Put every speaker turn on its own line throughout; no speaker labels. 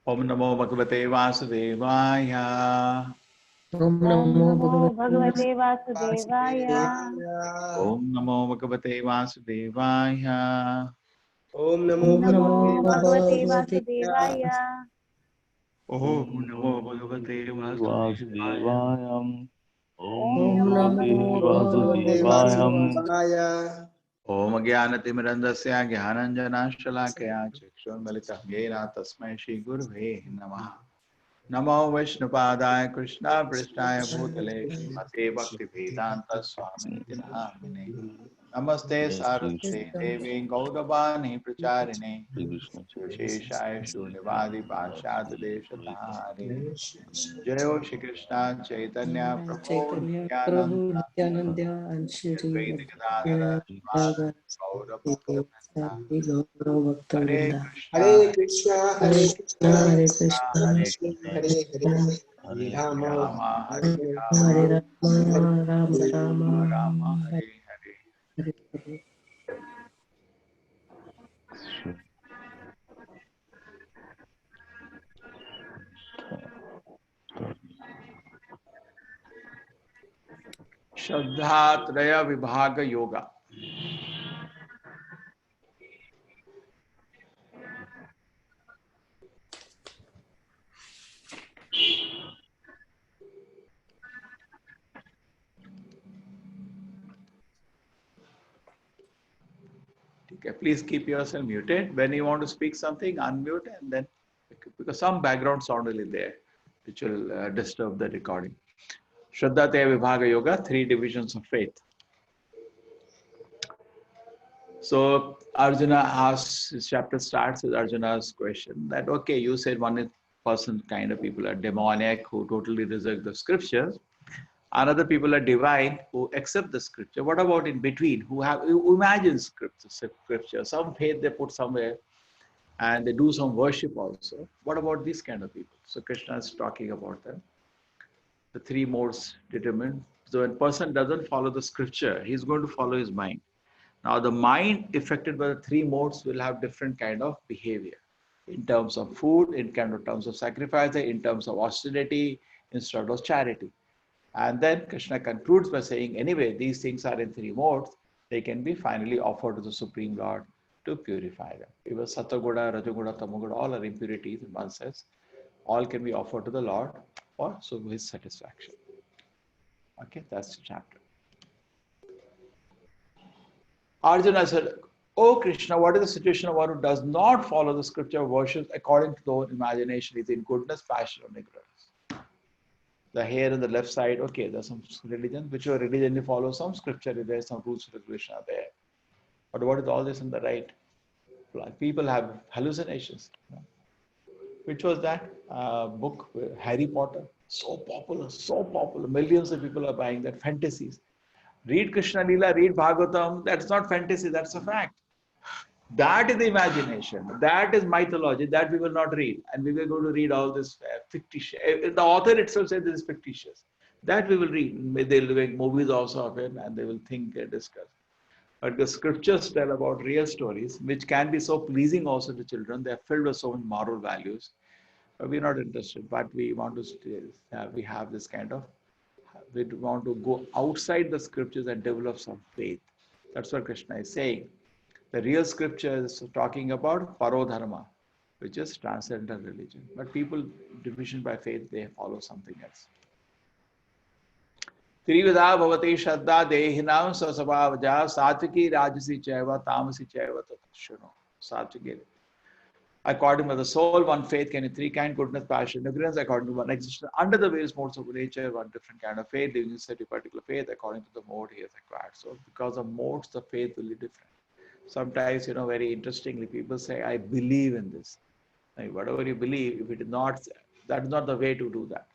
Om Namo Bhagavate Vasudevaya.
Om
Om
Namo
Namo
Bhagavate
Bhagavate Vasudevaya.
Om Namo Bhagavate Vasudevaya.
Om
Om
Namo
Namo
Bhagavate
Bhagavate
Bhagavate
Vasudevaya.
Om Namo Bhagavate Vasudevaya.
Vasudevayam. Om
Om
Om
Namo
Namo
Namo
Bhagavate
Bhagavate
Vasudevayam.
Vasudevaya.
Om Jnanatimirandasya Jnananjanashalakaya Chakshurmilitam Yena Tasmai Shri Gurave Namaha. Namo Vishnupadaya Krishna Prishtaya Bhutale Mate Bhakti Vedanta Swami Namine. Namaste
Jai Shri
Saraswati
Krishna.
Devi Gaudavani Pracharine
Shri Krishna Chaitanya.
Visheshaya Shunyavadi Bhashad Deshatari Jayo
Nityananda.
Shri Krishna Chaitanya Prabhu
Chaitanya
Nityananda
Prabhu Nityananda and Shri
Advaita Gadadhara Swami
Radha
Gaura Bhakta
Sati Gaura
Hare
Bhakta
Krishna
Hare Krishna,
Hare
Hare
Krishna,
Krishna,
Hare
Krishna
Krishna,
Hare
Krishna,
Krishna
Hare Hare,
Krishna
Hare
Hare
Hare
Rama,
Rama
Hare
Hare
Hare
Rama
Hare
Rama, Rama
Rama
Rama,
Rama
Hare
Hare Hare.
Hare Hare.
Krishna.
Shraddha Traya Vibhaga Yoga. Okay, please keep yourself muted. When you want to speak something, unmute and then, because some background sound will be there, which will disturb the recording. Shraddha Traya Vibhaga Yoga, 3 divisions of faith. So Arjuna asks, his chapter starts with Arjuna's question that, okay, you said one person kind of people are demoniac who totally reject the scriptures. Another people are divine who accept the scripture. What about in between who imagine scripture? Some faith they put somewhere and they do some worship also. What about these kind of people? So Krishna is talking about them. The 3 modes determined. So when person doesn't follow the scripture, he's going to follow his mind. Now the mind affected by the 3 modes will have different kind of behavior in terms of food, in kind of terms of sacrifice, in terms of austerity, instead of charity. And then Krishna concludes by saying, anyway, these things are in 3 modes. They can be finally offered to the Supreme Lord to purify them. Even Sataguda, Rajaguda, Tamaguda, all are impurities in one sense. All can be offered to the Lord for his satisfaction. Okay, that's the chapter. Arjuna said, "Oh Krishna, what is the situation of one who does not follow the scripture, worships according to their own imagination, is in goodness, passion, or ignorance?" The hair on the left side, okay, there's some religion, whichever religion you follow, some scripture is there, some rules, regulations are there. But what is all this on the right? Like people have hallucinations. Which was that book, Harry Potter? So popular, so popular. Millions of people are buying that, fantasies. Read Krishna Lila, read Bhagavatam. That's not fantasy, that's a fact. That is the imagination. That is mythology. That we will not read. And we will go to read all this fictitious. The author itself says this is fictitious. That we will read. They'll make movies also of it and they will think and discuss. But the scriptures tell about real stories, which can be so pleasing also to children. They are filled with so many moral values. But we're not interested. But we want to, we have this kind of, we want to go outside the scriptures and develop some faith. That's what Krishna is saying. The real scripture is talking about parodharma, which is transcendental religion. But people, division by faith, they follow something else. Trivida bhavati shraddha dehinam sasabhavaja satviki rajasi chaiva tamasi chaiva tatashuno. Satviki. According to the soul, one faith can in 3 kinds, goodness, passion, ignorance, according to one existence. Under the various modes of nature, one different kind of faith, living in a particular faith, according to the mode he has acquired. So because of modes, the faith will be different. Sometimes, very interestingly, people say, I believe in this. Like, whatever you believe, if it is not, that is not the way to do that.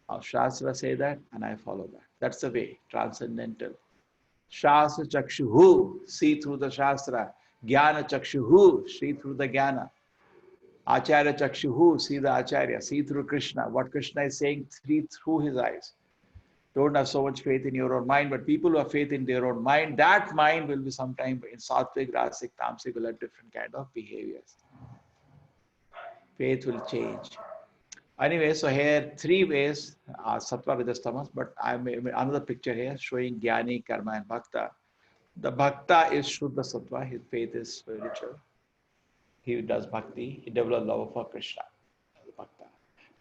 Our Shastra say that, and I follow that. That's the way, transcendental. Shastra Chakshuhu, see through the Shastra. Jnana Chakshuhu, see through the Jnana. Acharya Chakshuhu, see the Acharya, see through Krishna. What Krishna is saying, see through his eyes. Don't have so much faith in your own mind, but people who have faith in their own mind, that mind will be sometime in sattvic, rasic, tamasic, will have different kind of behaviors. Faith will change. Anyway, so here three ways are sattva, rajas, tamas, but I made another picture here showing jnani, karma, and bhakta. The bhakta is Shuddha Sattva, his faith is spiritual. He does bhakti, he develops love for Krishna. Bhakta.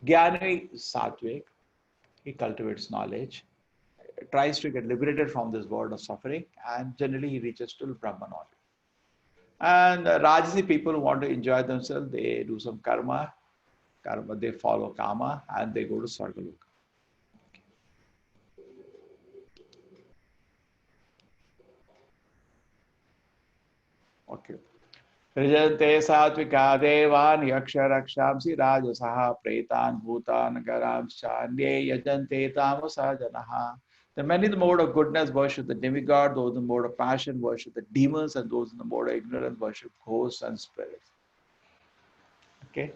Jnani is sattvic, he cultivates knowledge, tries to get liberated from this world of suffering, and generally he reaches to Brahman only. And Rajasi people who want to enjoy themselves, they do some karma, they follow kama, and they go to Sargaloka. Okay. Rijante satvika devan yaksha rakshamsi rajasaha pretan bhutan garamscha anye yajante tamasa janaha. The many in the mode of goodness worship the demigod, those in the mode of passion worship the demons, and those in the mode of ignorance worship ghosts and spirits. Okay.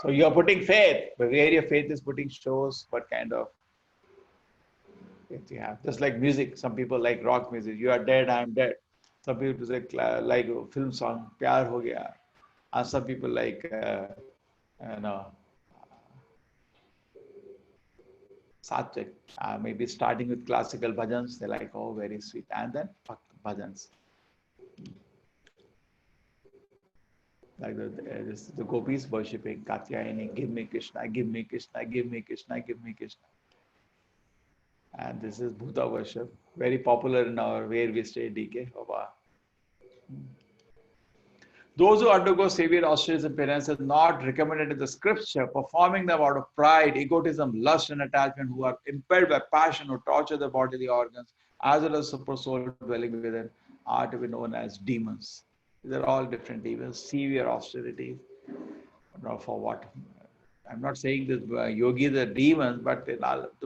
So you are putting faith, but where your faith is putting shows what kind of faith you have. Just like music, some people like rock music. You are dead, I am dead. Some people like a film song, Pyar Ho Gaya. And some people like, Satvik. Maybe starting with classical bhajans, they like, oh, very sweet. And then bhajans. Like the gopis worshipping Katyayani, give me Krishna, give me Krishna, give me Krishna, give me Krishna. And this is Bhuta worship, very popular in our where we stay, DK. Those who undergo severe austerities and penance are not recommended in the scripture, performing them out of pride, egotism, lust, and attachment, who are impelled by passion, who torture the bodily organs, as well as super soul dwelling within, are to be known as demons. These are all different demons, severe austerity. For what? I'm not saying this yogis are demons, but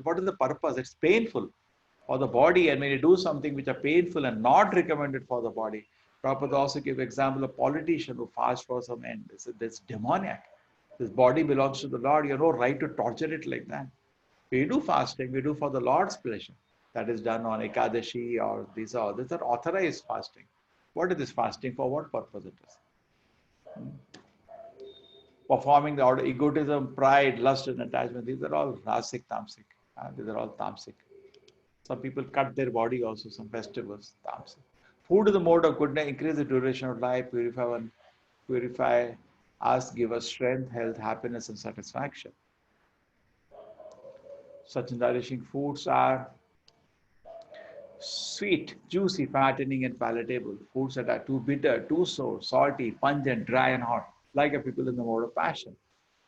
what is the purpose? It's painful for the body, and when you do something which are painful and not recommended for the body, Prabhupada also gave example of politician who fast for some end. This demoniac. This body belongs to the Lord. You have no right to torture it like that. We do fasting, we do for the Lord's pleasure. That is done on Ekadashi or these are authorized fasting. What is this fasting for? What purpose it is? Performing the order, egotism, pride, lust, and attachment. These are all rasic, tamasic. These are all tamasic. Some people cut their body also, some festivals, tamasic. Food is the mode of goodness, increase the duration of life, purify us, give us strength, health, happiness, and satisfaction. Such nourishing foods are sweet, juicy, fattening, and palatable. Foods that are too bitter, too sour, salty, pungent, dry, and hot, like a people in the mode of passion.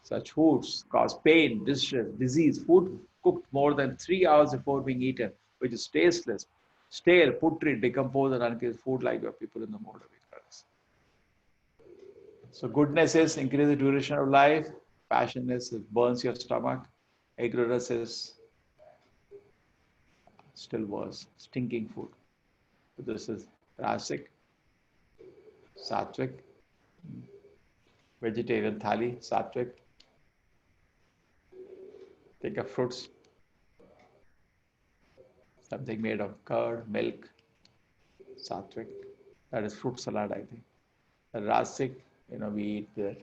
Such foods cause pain, distress, disease. Food cooked more than 3 hours before being eaten, which is tasteless, stale, putrid, decomposed, and unclean. Food like your people in the mode of ignorance. So goodness is increase the duration of life. Passion is it burns your stomach. Ignorance is still worse, stinking food. So this is rasic, sattvic, vegetarian thali, sattvic. Take a fruits, something made of curd, milk, sattvic. That is fruit salad, I think. The rasic, we eat the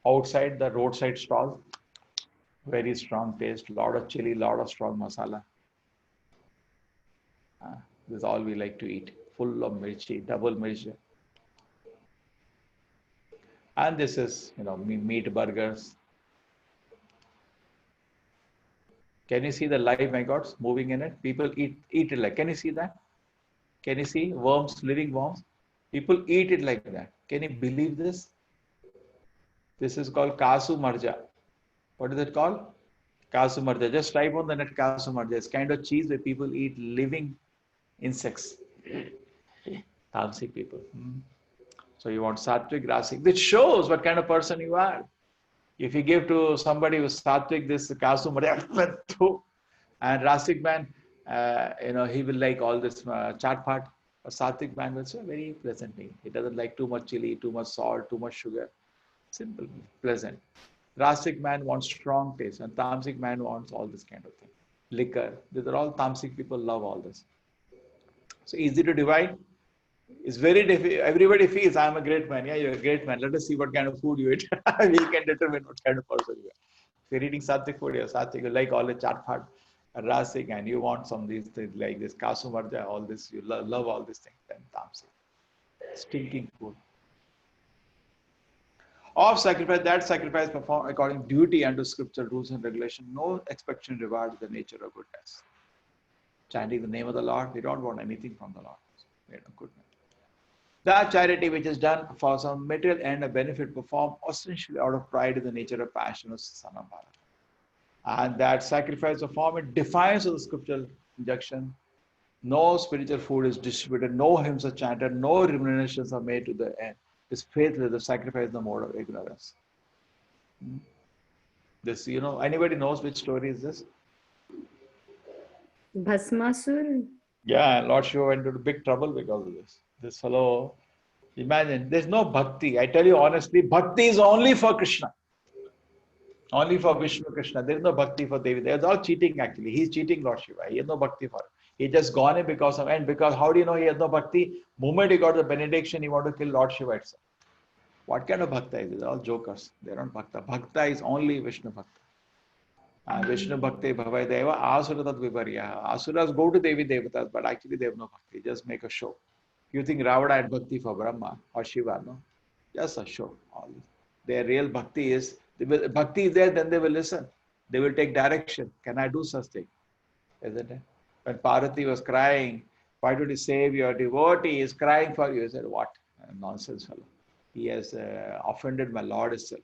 outside the roadside stall. Very strong taste, lot of chili, lot of strong masala. This is all we like to eat. Full of mirchi, double mirchi. And this is, meat burgers. Can you see the live maggots moving in it? People eat it like, can you see that? Can you see worms, living worms? People eat it like that. Can you believe this? This is called Kasu Marja. What is it called? Kasu Marja. Just type on the net Kasu Marja. It's kind of cheese where people eat living insects. Tamasic people. So you want sattvic, rasic. This shows what kind of person you are. If you give to somebody who's sattvic, this Kasu Marja, and rasic man, he will like all this chat part. A sattvic man will say very pleasantly. He doesn't like too much chili, too much salt, too much sugar. Simple, pleasant. Rasic man wants strong taste, and tamasic man wants all this kind of thing. Liquor. These are all tamasic people love all this. So easy to divide. It's very difficult. Everybody feels I'm a great man. Yeah, you're a great man. Let us see what kind of food you eat. We can determine what kind of person you are. If you're eating sattvic food, you're sattvic. You like all the chat fat, rasik, and you want some of these things like this kasumarja, all this. You love all these things. Then tamasic, stinking food. Of sacrifice, that sacrifice performed according to duty and to scripture rules and regulation. No expectation reward the nature of goodness. Chanting the name of the Lord, we don't want anything from the Lord. Goodness. That charity which is done for some material end, a benefit performed ostensibly out of pride in the nature of passion of Sanambhara. And that sacrifice of form, it defies of the scriptural injunction. No spiritual food is distributed, no hymns are chanted, no remunerations are made to the end. It's faithless, the sacrifice is the mode of ignorance. This, anybody knows which story is this?
Bhasmasur.
Yeah, Lord Shiva went into big trouble because of this. This fellow, imagine, there's no bhakti. I tell you honestly, bhakti is only for Krishna. Only for Vishnu Krishna. There is no bhakti for Devi. There's all cheating actually. He's cheating Lord Shiva. He has no bhakti for it. He just gone in because of, and because how do you know he has no bhakti? Moment he got the benediction, he want to kill Lord Shiva itself. What kind of bhakta is this? All jokers. They're not bhakta. Bhakta is only Vishnu bhakta. Vishnu Bhakti Bhavai Deva Asura Tad Viparya. Asuras go to Devi Devatas, but actually they have no bhakti. Just make a show. You think Ravana had bhakti for Brahma or Shiva? No. Just a show. Their real bhakti is, bhakti is there, then they will listen. They will take direction. Can I do such thing? Isn't it? When Parvati was crying, why don't you save your devotee? Is crying for you. He said, what? Nonsense fellow. He has offended my Lord itself.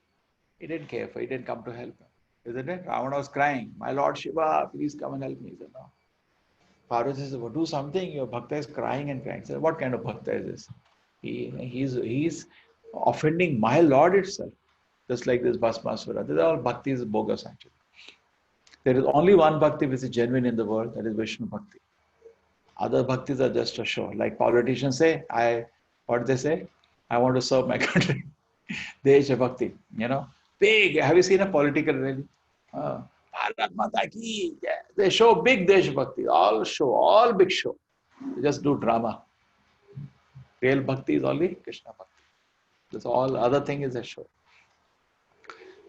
He didn't care for, he didn't come to help him. Isn't it? Ravana was crying, my Lord Shiva, please come and help me. He said, no. Parvati says, well, do something. Your bhakta is crying and crying. He said, what kind of bhakta is this? He's offending my Lord itself. Just like this Bhasmasura. These are all bhaktis bogus actually. There is only one bhakti which is genuine in the world, that is Vishnu Bhakti. Other bhaktis are just a show. Like politicians say, what do they say? I want to serve my country. Desha Bhakti, Big. Have you seen a political rally? Bharat Mata ki. Yeah. They show big Desh Bhakti. All show, all big show. They just do drama. Real Bhakti is only Krishna Bhakti. That's all. Other thing is a show.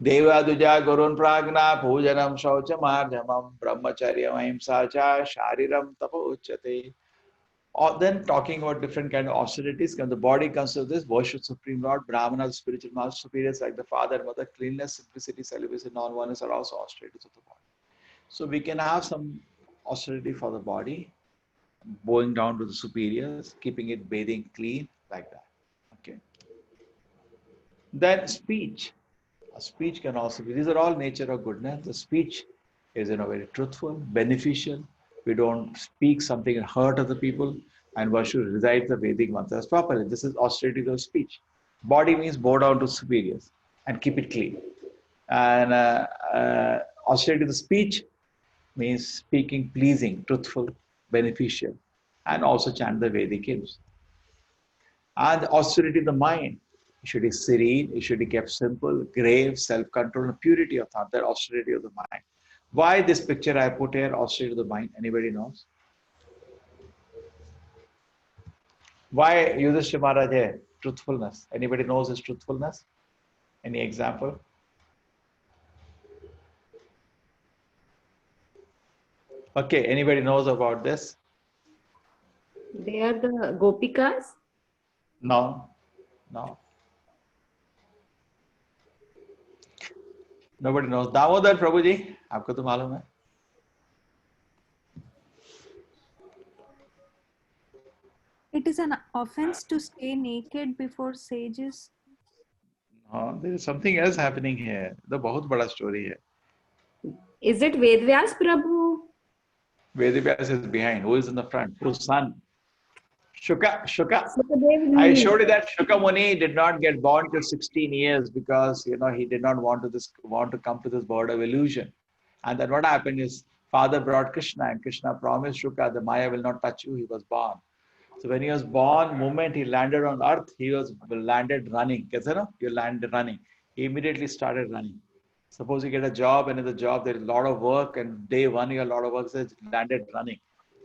Deva Duja Gurun Pragna Pujanam Shaucha Marjamam Brahmacharya Ahimsa Cha Shariram Tapo Uchate. Or then talking about different kind of austerities. When the body comes to this, worship Supreme Lord, Brahmana, spiritual master superiors like the father and mother, cleanliness, simplicity, celibacy, non-oneness are also austerities of the body. So we can have some austerity for the body, bowing down to the superiors, keeping it bathing clean, like that. Okay. Then speech. A speech can also be, these are all nature of goodness. The speech is very truthful, beneficial. We don't speak something and hurt other people, and one should recite the Vedic mantras properly. This is austerity of speech. Body means bow down to superiors and keep it clean. And austerity of the speech means speaking pleasing, truthful, beneficial, and also chant the Vedic hymns. And the austerity of the mind. It should be serene, it should be kept simple, grave, self-control, and purity of thought. That austerity of the mind. Why this picture I put here, austerity of the mind? Anybody knows? Why Yudhishthira Maharaj here? Truthfulness. Anybody knows his truthfulness? Any example? Okay, anybody knows about this?
They are the Gopikas.
No. Nobody knows. Damodar Prabhu ji, आपको तो मालूम है?
It is an offense to stay naked before sages.
No, there is something else happening here. The बहुत बड़ा story है.
Is it Vedvyas Prabhu?
Vedavyas is behind. Who is in the front? Whose son? Shuka.
Sukadev
I
Muni.
showed you that Shuka Muni did not get born till 16 years because he did not want to come to this world of illusion. And then what happened is father brought Krishna, and Krishna promised Shuka the Maya will not touch you. He was born. So when he was born, moment he landed on earth, he was landed running. You landed running. He immediately started running. Suppose you get a job, and in the job there is a lot of work, and day one you have a lot of work, so he landed running.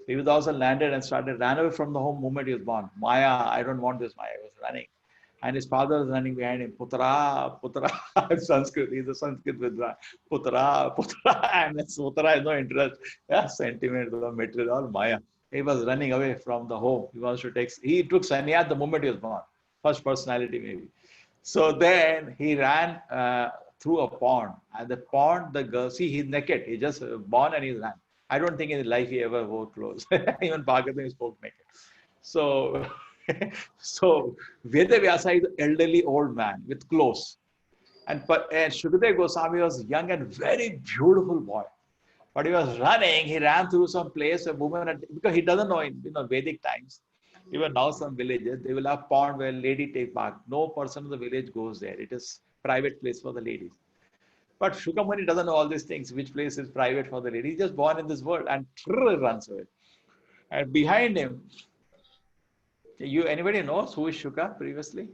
He was also landed and ran away from the home moment he was born. Maya, I don't want this Maya. He was running. And his father was running behind him. Putra, Putra, Sanskrit. He's a Sanskrit Vidwan. Putra, Putra. And Putra has no interest. Yeah, sentiment, the material, all Maya. He was running away from the home. He took sannyas the moment he was born. First personality, maybe. So then he ran through a pond. And the pond, the girl, see, he's naked. He just born and he ran. I don't think in his life he ever wore clothes. Even Bhagavatam spoke naked. So, so Vedavyasa is an elderly old man with clothes. And Shukadeva Goswami was young and very beautiful boy. But he was running, he ran through some place where women, because he doesn't know in Vedic times, even now some villages, they will have pond where lady take bath. No person in the village goes there. It is private place for the ladies. But Shukamuni doesn't know all these things, which place is private for the lady. He's just born in this world and runs away. And behind him, anybody knows who is Shuka previously?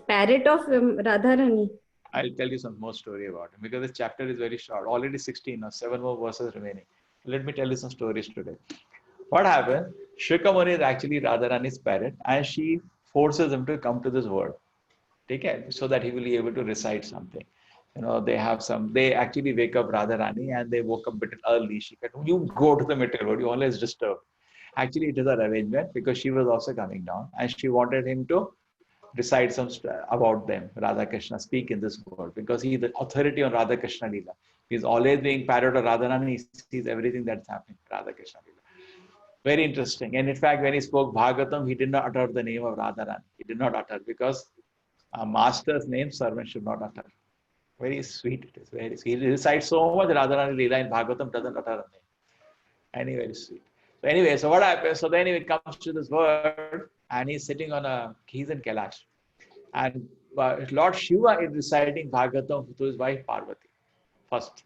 Parrot of Radharani.
I'll tell you some more story about him because this chapter is very short. Already 16, now 7 more verses remaining. Let me tell you some stories today. What happened? Shukamuni is actually Radharani's parrot and she forces him to come to this world. Okay? So that he will be able to recite something. They actually wake up Radharani and they woke up a bit early. She said, you go to the material world, you always disturb. Actually, it is an arrangement because she was also coming down and she wanted him to recite some about them. Radha Krishna speak in this world because he is the authority on Radha Krishna Leela. He is always being parrot of Radharani. He sees everything that's happening. Radha Krishna Leela. Very interesting. And in fact, when he spoke Bhagavatam, he did not utter the name of Radharani. He did not utter because a master's name, servant should not utter. Very sweet. It is very sweet. He recites so much Radharani Leela in Bhagavatam, doesn't utter a name. Anyway, very sweet. So anyway, so what happens? So then he comes to this world and he's sitting he's in Kailash. And Lord Shiva is reciting Bhagavatam to his wife Parvati first.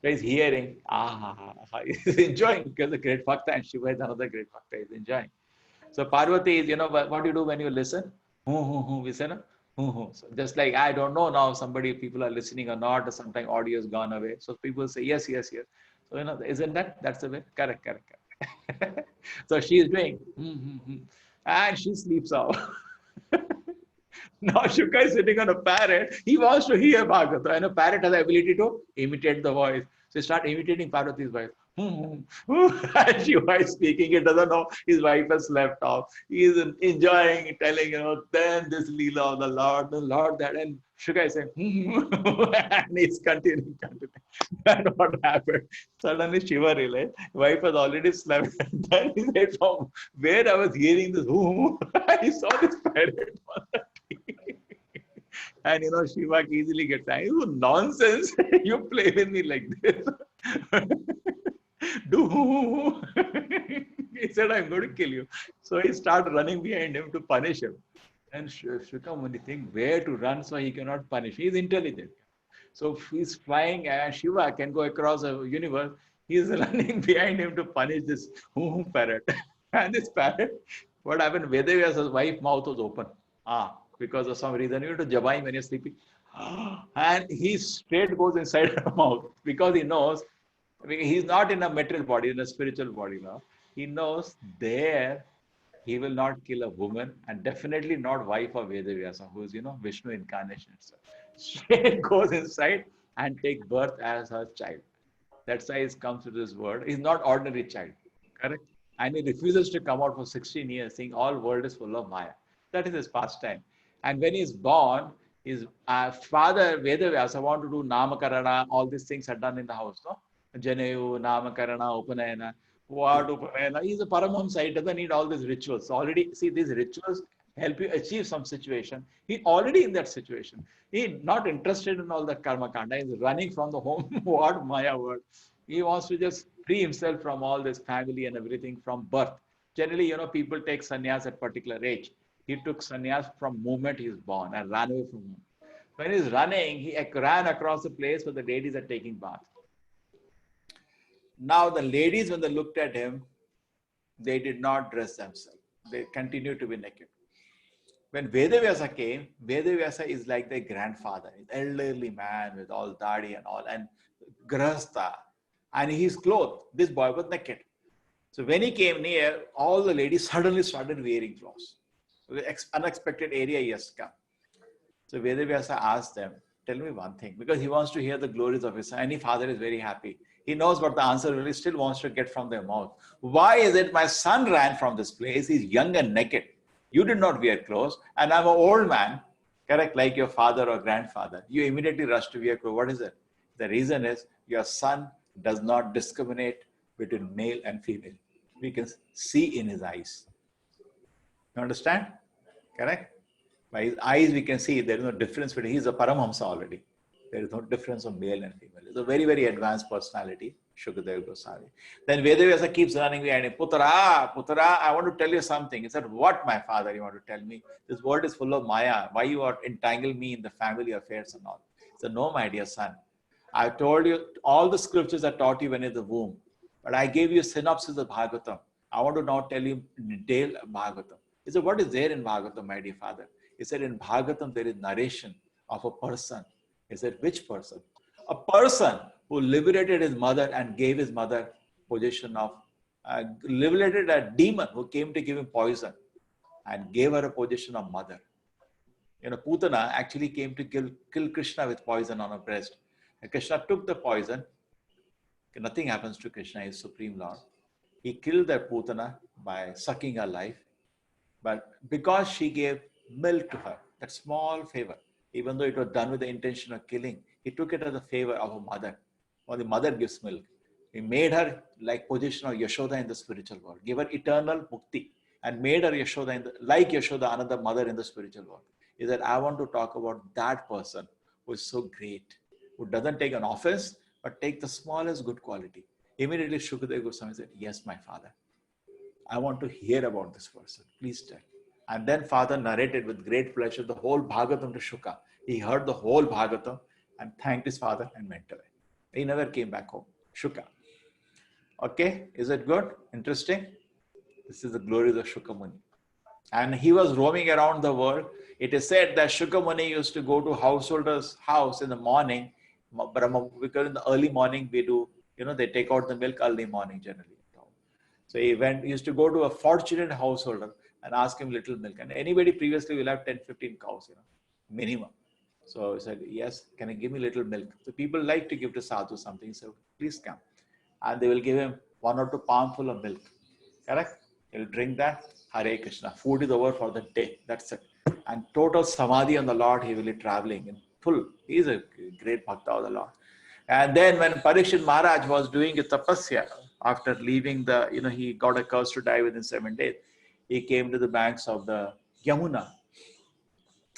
So he's hearing, he's enjoying because the great Bhakta and Shiva is another great Bhakta, he's enjoying. So Parvati is, what do you do when you listen? We say, no? So just like, I don't know now, people are listening or not, or sometimes audio has gone away. So people say, yes. So, isn't that's the way? Correct. So she is doing, and she sleeps off. Now Shuka is sitting on a parrot. He wants to hear Bhagavatam, and a parrot has the ability to imitate the voice. So he starts imitating Parvati's voice. And she was speaking, he doesn't know his wife has slept off. He is enjoying, telling, then this Leela of the Lord that, and Shuka is saying, and he's continuing. And what happened? Suddenly Shiva realized, wife has already slept. And then he said, from where I was hearing this, I saw this parrot. And Shiva easily gets angry. Oh, nonsense. You play with me like this. He said, I'm going to kill you. So he started running behind him to punish him. And Shukamuni thinks where to run so he cannot punish. He is intelligent. So he's flying and Shiva can go across the universe. He is running behind him to punish this parrot. And this parrot, what happened? Vedavyas's wife's mouth was open. Because of some reason, to Jabai when you're sleeping. And he straight goes inside her mouth because he knows, he's not in a material body, in a spiritual body now. He knows there he will not kill a woman and definitely not wife of Vedavyasa, who is, Vishnu incarnation itself. Straight goes inside and take birth as her child. That's why he comes to this world. He's not ordinary child, correct? And he refuses to come out for 16 years, saying all world is full of Maya. That is his pastime. And when he's born, his father, Vedavyasa, want to do Namakarana, all these things are done in the house, no? Janayu, Namakarana, Upanayana. What Upanayana? He's a Paramahamsa, he doesn't need all these rituals. So already, see, these rituals help you achieve some situation. He's already in that situation. He's not interested in all the Karma Kanda. He's running from the home world, Maya world. He wants to just free himself from all this family and everything from birth. Generally, people take sannyas at particular age. He took sannyas from moment he is born and ran away from home. When he's running, he ran across the place where the ladies are taking bath. Now the ladies, when they looked at him, they did not dress themselves. They continued to be naked. When Vedavyasa came, Vedavyasa is like their grandfather, an elderly man with all dadi and all, and grahastha. and he's clothed. This boy was naked. So when he came near, all the ladies suddenly started wearing clothes. Unexpected area he has come. So Vedavyasa asked them, tell me one thing, because he wants to hear the glories of his son. Any father is very happy. He knows what the answer really still wants to get from their mouth. Why is it my son ran from this place? He's young and naked. You did not wear clothes, and I'm an old man, correct, like your father or grandfather. You immediately rush to wear clothes. What is it? The reason is your son does not discriminate between male and female. We can see in his eyes. You understand? Correct? By his eyes, we can see there is no difference between, he's a Paramahamsa already. There is no difference of male and female. It's a very, very advanced personality, Shukadeva Goswami. Then Vedavyasa keeps running behind him. Putra, Putra, I want to tell you something. He said, what, my father, you want to tell me? This world is full of Maya. Why you are entangle me in the family affairs and all? He said, no, my dear son. I told you all the scriptures I taught you when in the womb. But I gave you a synopsis of Bhagavatam. I want to now tell you in detail Bhagavatam. He said, what is there in Bhagavatam, my dear father? He said, in Bhagavatam, there is narration of a person. He said, which person? A person who liberated his mother and gave his mother position of, liberated a demon who came to give him poison and gave her a position of mother. You know, Putana actually came to kill Krishna with poison on her breast. And Krishna took the poison. Nothing happens to Krishna, he is Supreme Lord. He killed that Putana by sucking her life. But because she gave milk to her, that small favor, even though it was done with the intention of killing, he took it as a favor of a mother. Or the mother gives milk. He made her like position of Yashoda in the spiritual world, give her eternal mukti, and made her Yashoda like Yashoda, another mother in the spiritual world. He said, I want to talk about that person who is so great, who doesn't take an offense, but take the smallest good quality. Immediately Shukadeva Goswami said, yes, my father. I want to hear about this person. Please tell. And then father narrated with great pleasure the whole Bhagavatam to Shuka. He heard the whole Bhagavatam and thanked his father and went away. He never came back home. Shuka. Okay, is it good? Interesting? This is the glories of Shuka Muni. And he was roaming around the world. It is said that Shuka Muni used to go to householder's house in the morning, because in the early morning we do, they take out the milk early morning generally. So he used to go to a fortunate householder and ask him little milk. And anybody previously will have 10, 15 cows, minimum. So he said, yes, can you give me little milk? So people like to give to sadhu something. So please come. And they will give him 1 or 2 palmful of milk. Correct? He'll drink that. Hare Krishna. Food is over for the day. That's it. And total samadhi on the Lord, he will be traveling in full. He is a great bhakta of the Lord. And then when Parikshit Maharaj was doing a tapasya, after leaving he got a curse to die within 7 days. He came to the banks of the Yamuna.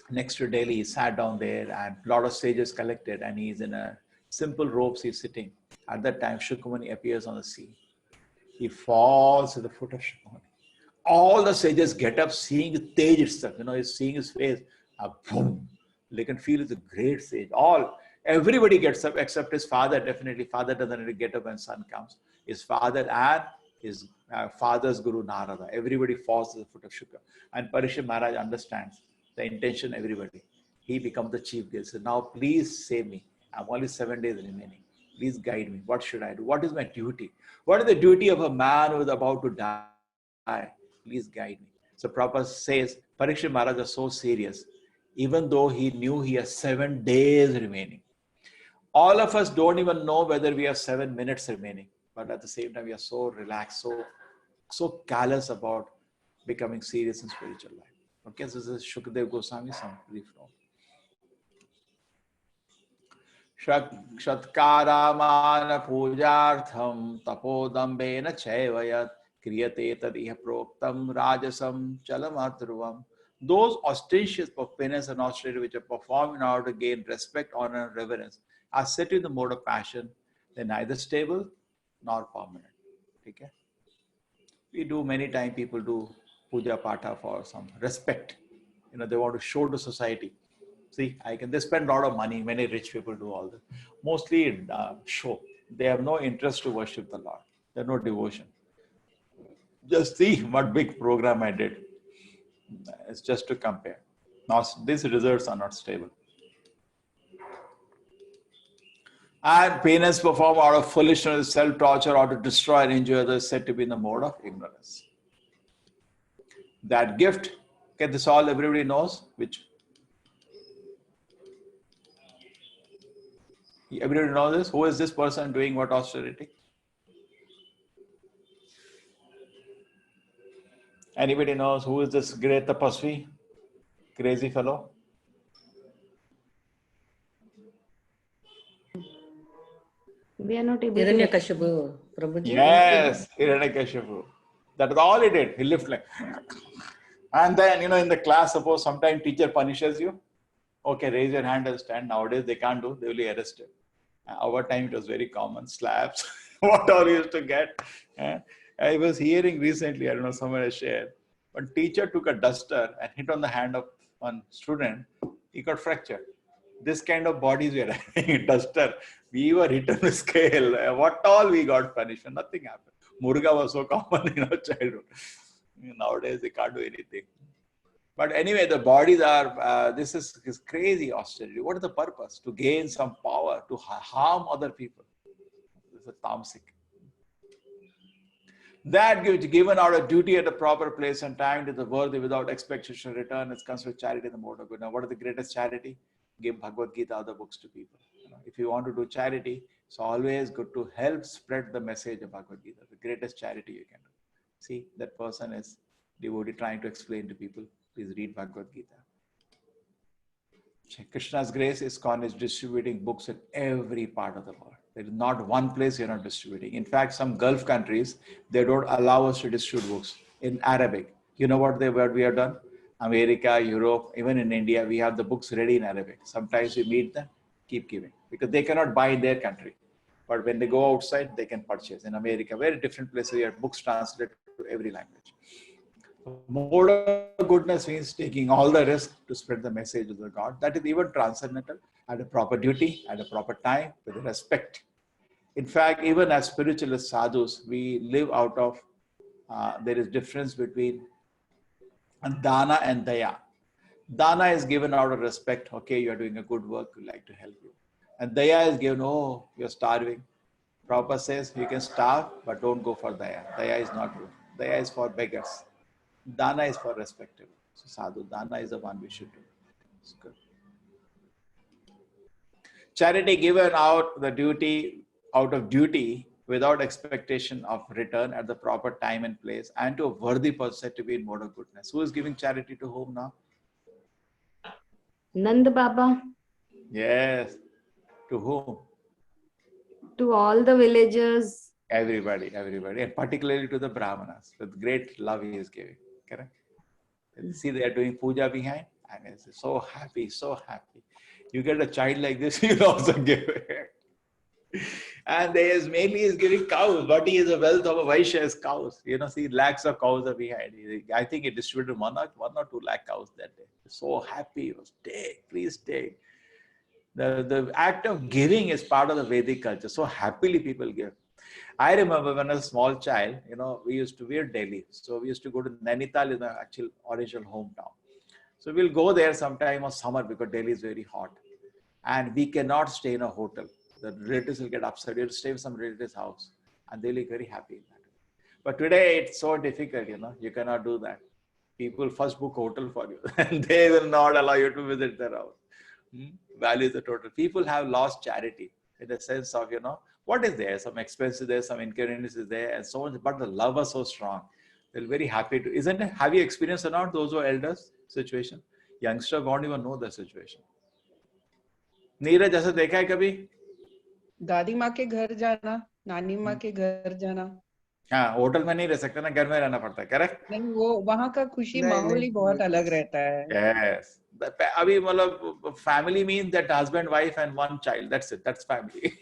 Next to Delhi, he sat down there and a lot of sages collected and he's in a simple robes, he's sitting. At that time, Shukamuni appears on the sea. He falls at the foot of Shukamuni. All the sages get up seeing the Tej itself, he's seeing his face. Boom. They can feel it's a great sage. Everybody gets up except his father. Definitely, father doesn't really get up when sun comes. His father and his father's Guru Narada. Everybody falls at the foot of Shuka. And Parikshit Maharaj understands the intention, everybody. He becomes the chief guest. He said, now please save me. I'm only 7 days remaining. Please guide me. What should I do? What is my duty? What is the duty of a man who is about to die? Please guide me. So Prabhupada says, Parikshit Maharaj is so serious, even though he knew he has 7 days remaining. All of us don't even know whether we have 7 minutes remaining. But at the same time, we are so relaxed, so callous about becoming serious in spiritual life. Okay, so this is Shukadeva Goswami, some brief note. Shatkaramana pujartham tapodambena chaivayat kriyate tadiha proktam rajasam chalamatruvam. Those ostentatious penance and austerity which are performed in order to gain respect, honor, and reverence are set in the mode of passion. They're neither stable nor permanent. Okay? We do many times, people do puja patha for some respect. They want to show to society. See, they spend a lot of money. Many rich people do all this. Mostly show. They have no interest to worship the Lord. They have no devotion. Just see what big program I did. It's just to compare. Now, these results are not stable. And penance performed out of foolishness, self-torture, or to destroy and injure others, said to be in the mode of ignorance. That gift, okay, this all everybody knows, which everybody knows this. Who is this person doing what austerity? Anybody knows who is this great tapasvi, crazy fellow?
We are not able to.
Hiranyakashipu, Prabhuji.
Yes, Hiranyakashipu. That is all he did. He lived like, and then in the class, suppose sometimes teacher punishes you. Okay, raise your hand and stand. Nowadays they can't do. They will be arrested. Our time it was very common. Slaps. What all we used to get. I was hearing recently. I don't know. Someone has shared. One teacher took a duster and hit on the hand of one student. He got fractured. This kind of bodies we are having. Duster. We were hit on the scale. What all we got punished. Nothing happened. Muruga was so common in our childhood. Nowadays they can't do anything. But anyway, the bodies are, this is crazy austerity. What is the purpose? To gain some power, to harm other people. This is tamasic. That given out of duty at a proper place and time to the worthy without expectation of return is considered charity in the mode of good. Now, what is the greatest charity? Give Bhagavad Gita, other books to people. If you want to do charity, it's always good to help spread the message of Bhagavad Gita. The greatest charity you can do. See, that person is devotee trying to explain to people. Please read Bhagavad Gita. Krishna's grace ISKCON is distributing books in every part of the world. There is not one place you're not distributing. In fact, some Gulf countries, they don't allow us to distribute books in Arabic. You know what we have done? America, Europe, even in India, we have the books ready in Arabic. Sometimes we meet them, keep giving. Because they cannot buy in their country. But when they go outside, they can purchase. In America, very different places, we have books translated to every language. Mode of goodness means taking all the risk to spread the message of the God. That is even transcendental, at a proper duty, at a proper time, with respect. In fact, even as spiritualist sadhus, we live out of, there is difference between dana and daya. Dana is given out of respect. Okay, you are doing a good work, we like to help you. And daya is given, oh, you're starving. Prabhupada says you can starve, but don't go for daya. Daya is not good. Daya is for beggars. Dana is for respectable. So sadhu, dana is the one we should do. It's good. Charity given out of duty without expectation of return at the proper time and place, and to a worthy person said to be in mode of goodness. Who is giving charity to whom now?
Nand Baba.
Yes. To whom?
To all the villagers.
Everybody, and particularly to the Brahmanas. With great love he is giving. Correct? See, they are doing puja behind, and it's so happy, so happy. You get a child like this, you'll also give it. And there is mainly he's giving cows, but he is a wealth of a Vaishya is cows. See, lakhs of cows are behind. I think he distributed one or 2 lakh cows that day. So happy, he was, take, please take. The act of giving is part of the Vedic culture. So happily people give. I remember when I was a small child, we used to wear Delhi. So we used to go to Nainital in the actual original hometown. So we'll go there sometime of summer because Delhi is very hot. And we cannot stay in a hotel. The relatives will get upset. You have to stay with some relative's house. And they'll be very happy in that. But today it's so difficult, you cannot do that. People first book hotel for you and they will not allow you to visit their house. Value the total. People have lost charity in the sense of, what is there? Some expenses there, some inconvenience is there, and so on. But the love was so strong. They're very happy to, isn't it? Have you experienced or not those who are elders situation? Youngsters won't even know the situation. Neeraj ऐसा देखा है कभी?
दादी माँ के घर जाना, नानी माँ के घर जाना.
हाँ, होटल में नहीं रह सकते ना, घर में रहना पड़ता है. करेक्ट?
नहीं, वो वहाँ का खुशी माहौल ही बहुत अलग रहता है.
Yes. अभी मतलब family means that husband, wife and one child. That's it. That's family.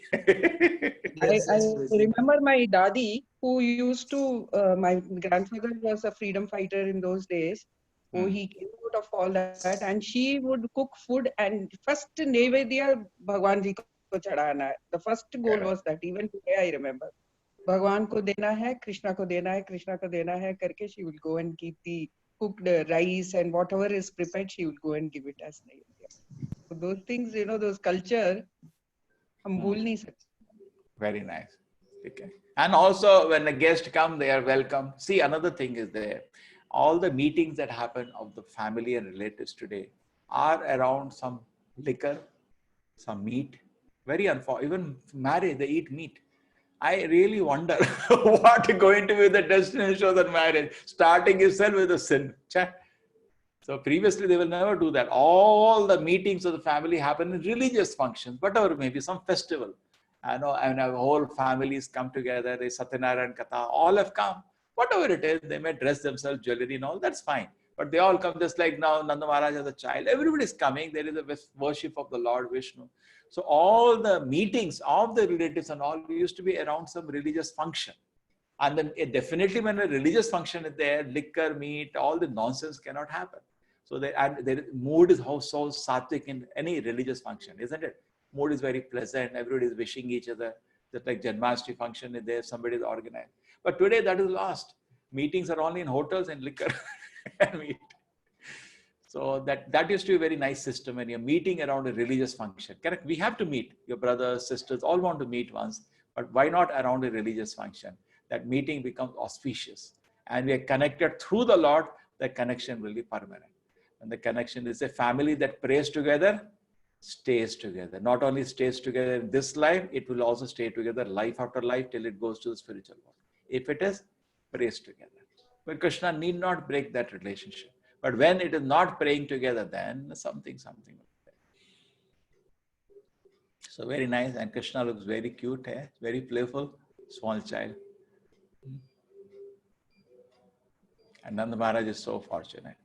I remember my dadi who used to, my grandfather was a freedom fighter in those days. So he came out of all that and she would cook food and first Nevedya Bhagwan ji ko chadhana hai. The first goal was that, even today I remember. Bhagwan ko dena hai, Krishna ko dena hai, Krishna ko dena hai karke she will go and keep the cooked rice and whatever is prepared, she will go and give it as Nevedya. So those things, those culture, हम भूल नहीं सकते.
Very nice. Okay. And also when a guest come, they are welcome. See, another thing is there. All the meetings that happen of the family and relatives today are around some liquor, some meat. Very unfortunate. Even marriage, they eat meat. I really wonder what is going to be the destination of that marriage. Starting itself with a sin. Chha. So previously they will never do that. All the meetings of the family happen in religious functions, whatever, maybe some festival. I know, and our whole families come together. They Satyanarayan Katha, all have come. Whatever it is, they may dress themselves, jewelry and all, that's fine. But they all come just like now, Nanda Maharaj as a child. Everybody is coming. There is a worship of the Lord Vishnu. So all the meetings of the relatives and all used to be around some religious function. And then definitely when a religious function is there, liquor, meat, all the nonsense cannot happen. So the mood is so sattvic in any religious function, isn't it? Mood is very pleasant. Everybody is wishing each other. Just like Janmashtami function is there, somebody is organized. But today that is lost. Meetings are only in hotels and liquor and meat. So that used to be a very nice system when you're meeting around a religious function. Correct? We have to meet. Your brothers, sisters, all want to meet once. But why not around a religious function? That meeting becomes auspicious. And we are connected through the Lord. The connection will be permanent. And the connection is a family that prays together, stays together. Not only stays together in this life, it will also stay together life after life till it goes to the spiritual world. If it is, prays together. But Krishna need not break that relationship. But when it is not praying together, then something. So very nice. And Krishna looks very cute, very playful, small child. And Nanda Maharaj is so fortunate.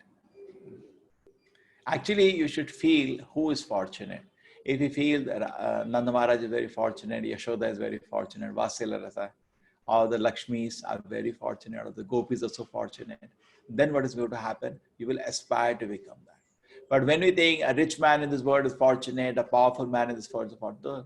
Actually, you should feel who is fortunate. If you feel that Nanda Maharaj is very fortunate, Yashoda is very fortunate, Vasila Rasa, all the Lakshmis are very fortunate, or the Gopis are so fortunate, then what is going to happen? You will aspire to become that. But when we think a rich man in this world is fortunate, a powerful man in this world is fortunate,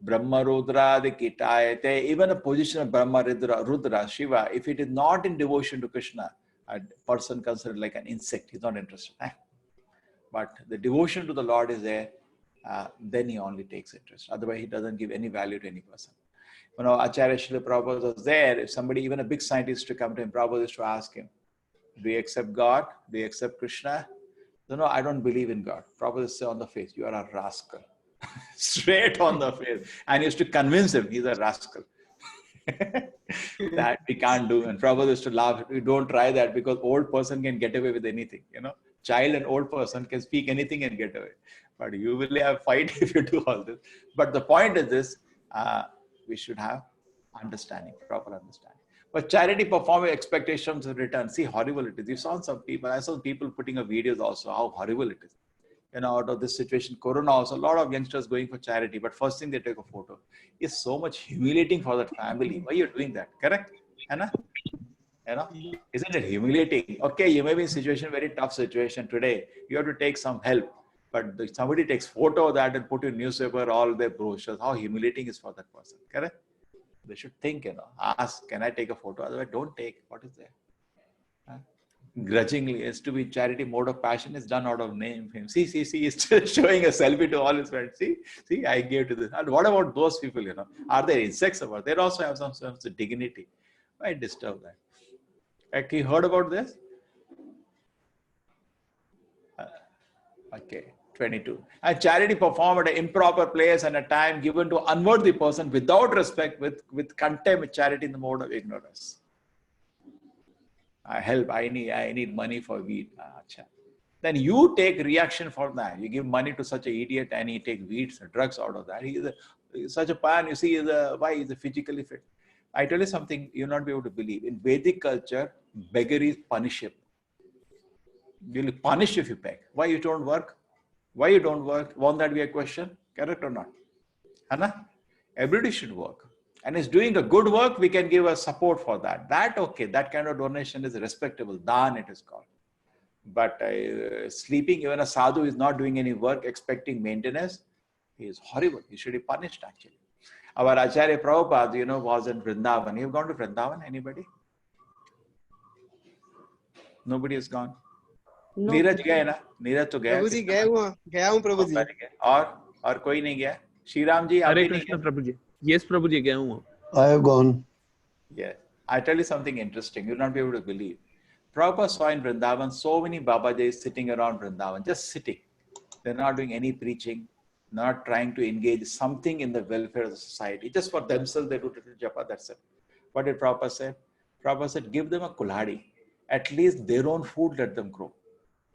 Brahma Rudra, the Kitayate, even a position of Brahma Rudra, Shiva, if it is not in devotion to Krishna, a person considered like an insect, he's not interested. But the devotion to the Lord is there, then he only takes interest. Otherwise, he doesn't give any value to any person. You know, Acharya Srila Prabhupada was there. If somebody, even a big scientist to come to him, Prabhupada used to ask him, do you accept God? Do you accept Krishna? No, I don't believe in God. Prabhupada used to say on the face, you are a rascal. Straight on the face. And he used to convince him, he's a rascal. That we can't do. And Prabhupada used to laugh, we don't try that because old person can get away with anything, you know. Child and old person can speak anything and get away. But you will have fight if you do all this. But the point is this, we should have understanding, proper understanding. But charity performing expectations of return. See, horrible it is. You saw some people, I saw people putting up videos also, how horrible it is. You know, out of this situation, Corona also, a lot of youngsters going for charity, but first thing they take a photo. It's so much humiliating for that family. Why are you doing that? Correct? Anna? You know, isn't it humiliating? Okay, you may be in a situation, very tough situation today. You have to take some help. But somebody takes photo of that and put in newspaper, all their brochures, how humiliating is for that person. Correct? They should think, you know, ask, can I take a photo? Otherwise, don't take. What is there? Huh? Grudgingly, is to be charity mode of passion is done out of name. See, he's still showing a selfie to all his friends. See, I gave to this. And what about those people, you know? Are there insects about? They also have some sense of dignity. Why disturb that? Have you heard about this? Okay, 22. A charity performed at an improper place and a time given to unworthy person without respect, with contempt, charity in the mode of ignorance. I need money for weed. Then you take reaction for that. You give money to such an idiot and he take weeds and drugs out of that. He's such a pan, you see, why he's physically fit. I tell you something you'll not be able to believe. In Vedic culture, beggary is punishable. You'll be punished if you beg. Why you don't work? Why you don't work? Won't that be a question? Correct or not? Anna? Everybody should work. And is doing a good work, we can give a support for that. Okay, that kind of donation is respectable. Dan it is called. But sleeping, even a sadhu is not doing any work, expecting maintenance, he is horrible. He should be punished actually. Our Acharya Prabhupada, you know, was in Vrindavan. You've gone to Vrindavan? Anybody? Nobody has gone.
No.
Neeraj गए ना? नीरज तो गया.
प्रभु जी गया हूँ प्रभु जी.
और कोई नहीं गया? Shriram ji,
Hare
abhi nahi
Krishna,
hai.
Prabhuji. Yes, Prabhuji, gaya hu.
I have gone.
Yeah. I tell you something interesting. You'll not be able to believe. Prabhupada saw in Vrindavan so many Babajis sitting around Vrindavan, just sitting. They're not doing any preaching, not trying to engage something in the welfare of the society. Just for themselves, they do little japa, that's it. What did Prabhupada say? Prabhupada said, give them a kulhadi. At least their own food, let them grow.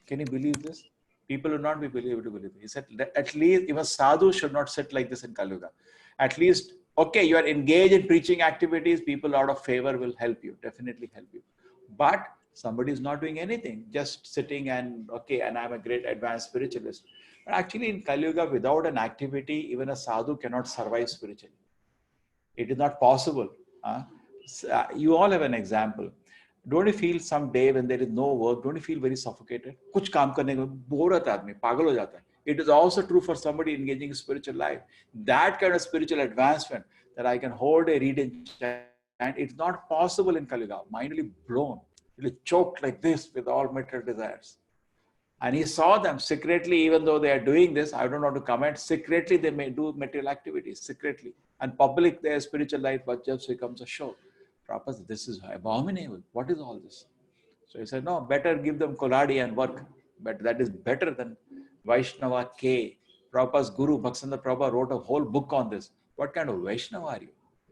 Can you believe this? People will not be able to believe it. He said, at least even sadhu should not sit like this in Kali Yuga. At least, okay, you are engaged in preaching activities, people out of favor will help you, definitely help you. But somebody is not doing anything, just sitting and, okay, and I'm a great advanced spiritualist. But actually in Kali Yuga, without an activity, even a sadhu cannot survive spiritually. It is not possible. You all have an example. Don't you feel some day when there is no work, don't you feel very suffocated? कुछ काम करने में bore होता है आदमी, पागल हो जाता है. It is also true for somebody engaging in spiritual life. That kind of spiritual advancement that I can hold a reed in and it's not possible in Kali Yuga. Mind will be blown. It will choke like this with all material desires. And he saw them secretly, even though they are doing this, I don't know to comment, secretly they may do material activities, secretly. And public, their spiritual life but just becomes a show. Prabhupada said, this is abominable. What is all this? So he said, no, better give them koladi and work. But that is better than Vaishnava K. Prabhupada's guru, Bhaktisiddhanta Prabhupada, wrote a whole book on this. What kind of Vaishnava are you?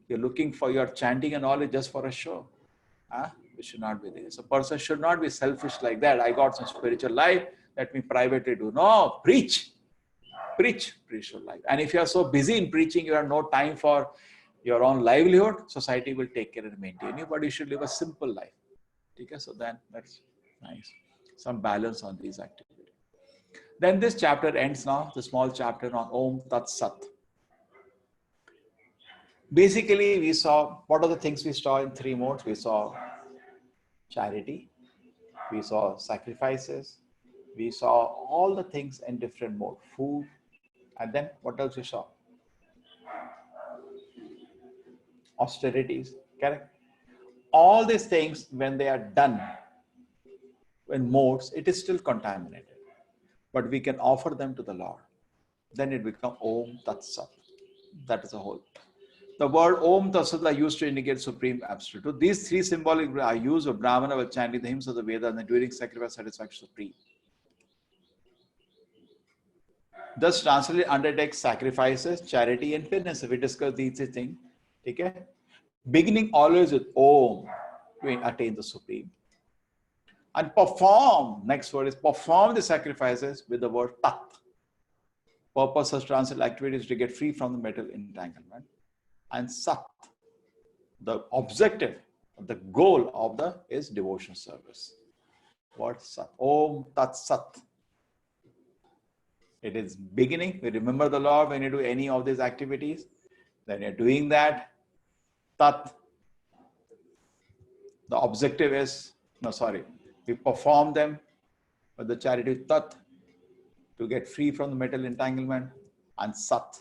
You're looking for your chanting and all just for a show. It should not be there. So a person should not be selfish like that. I got some spiritual life, let me privately do. No, preach spiritual life. And if you are so busy in preaching, you have no time for your own livelihood, society will take care and maintain you, but you should live a simple life. Okay, so then that's nice. Some balance on these activities. Then this chapter ends now, the small chapter on Om Tat Sat. Basically, we saw, what are the things we saw in 3 modes? We saw charity, we saw sacrifices, we saw all the things in different modes, food, and then what else we saw? Austerities, correct? All these things, when they are done in modes, it is still contaminated. But we can offer them to the Lord. Then it becomes Om Tat Sat. That is the whole. The word Om Tat Sat are used to indicate supreme absolute truth. These 3 symbolic are used of Brahmana while chanting the hymns of the Veda and during sacrifice satisfaction supreme. Thus translated undertakes sacrifices, charity, and penance. We discuss these things. Okay? Beginning always with Om to attain the supreme. And perform, next word is perform the sacrifices with the word Tat. Purpose of translated activities to get free from the mental entanglement. And Sat, the objective, the goal of the is devotion service. What Sat? Om Tat Sat. It is beginning. We remember the Lord when you do any of these activities. Then you're doing that. Tat. The objective is, we perform them with the charity Tat to get free from the mental entanglement. And Sat.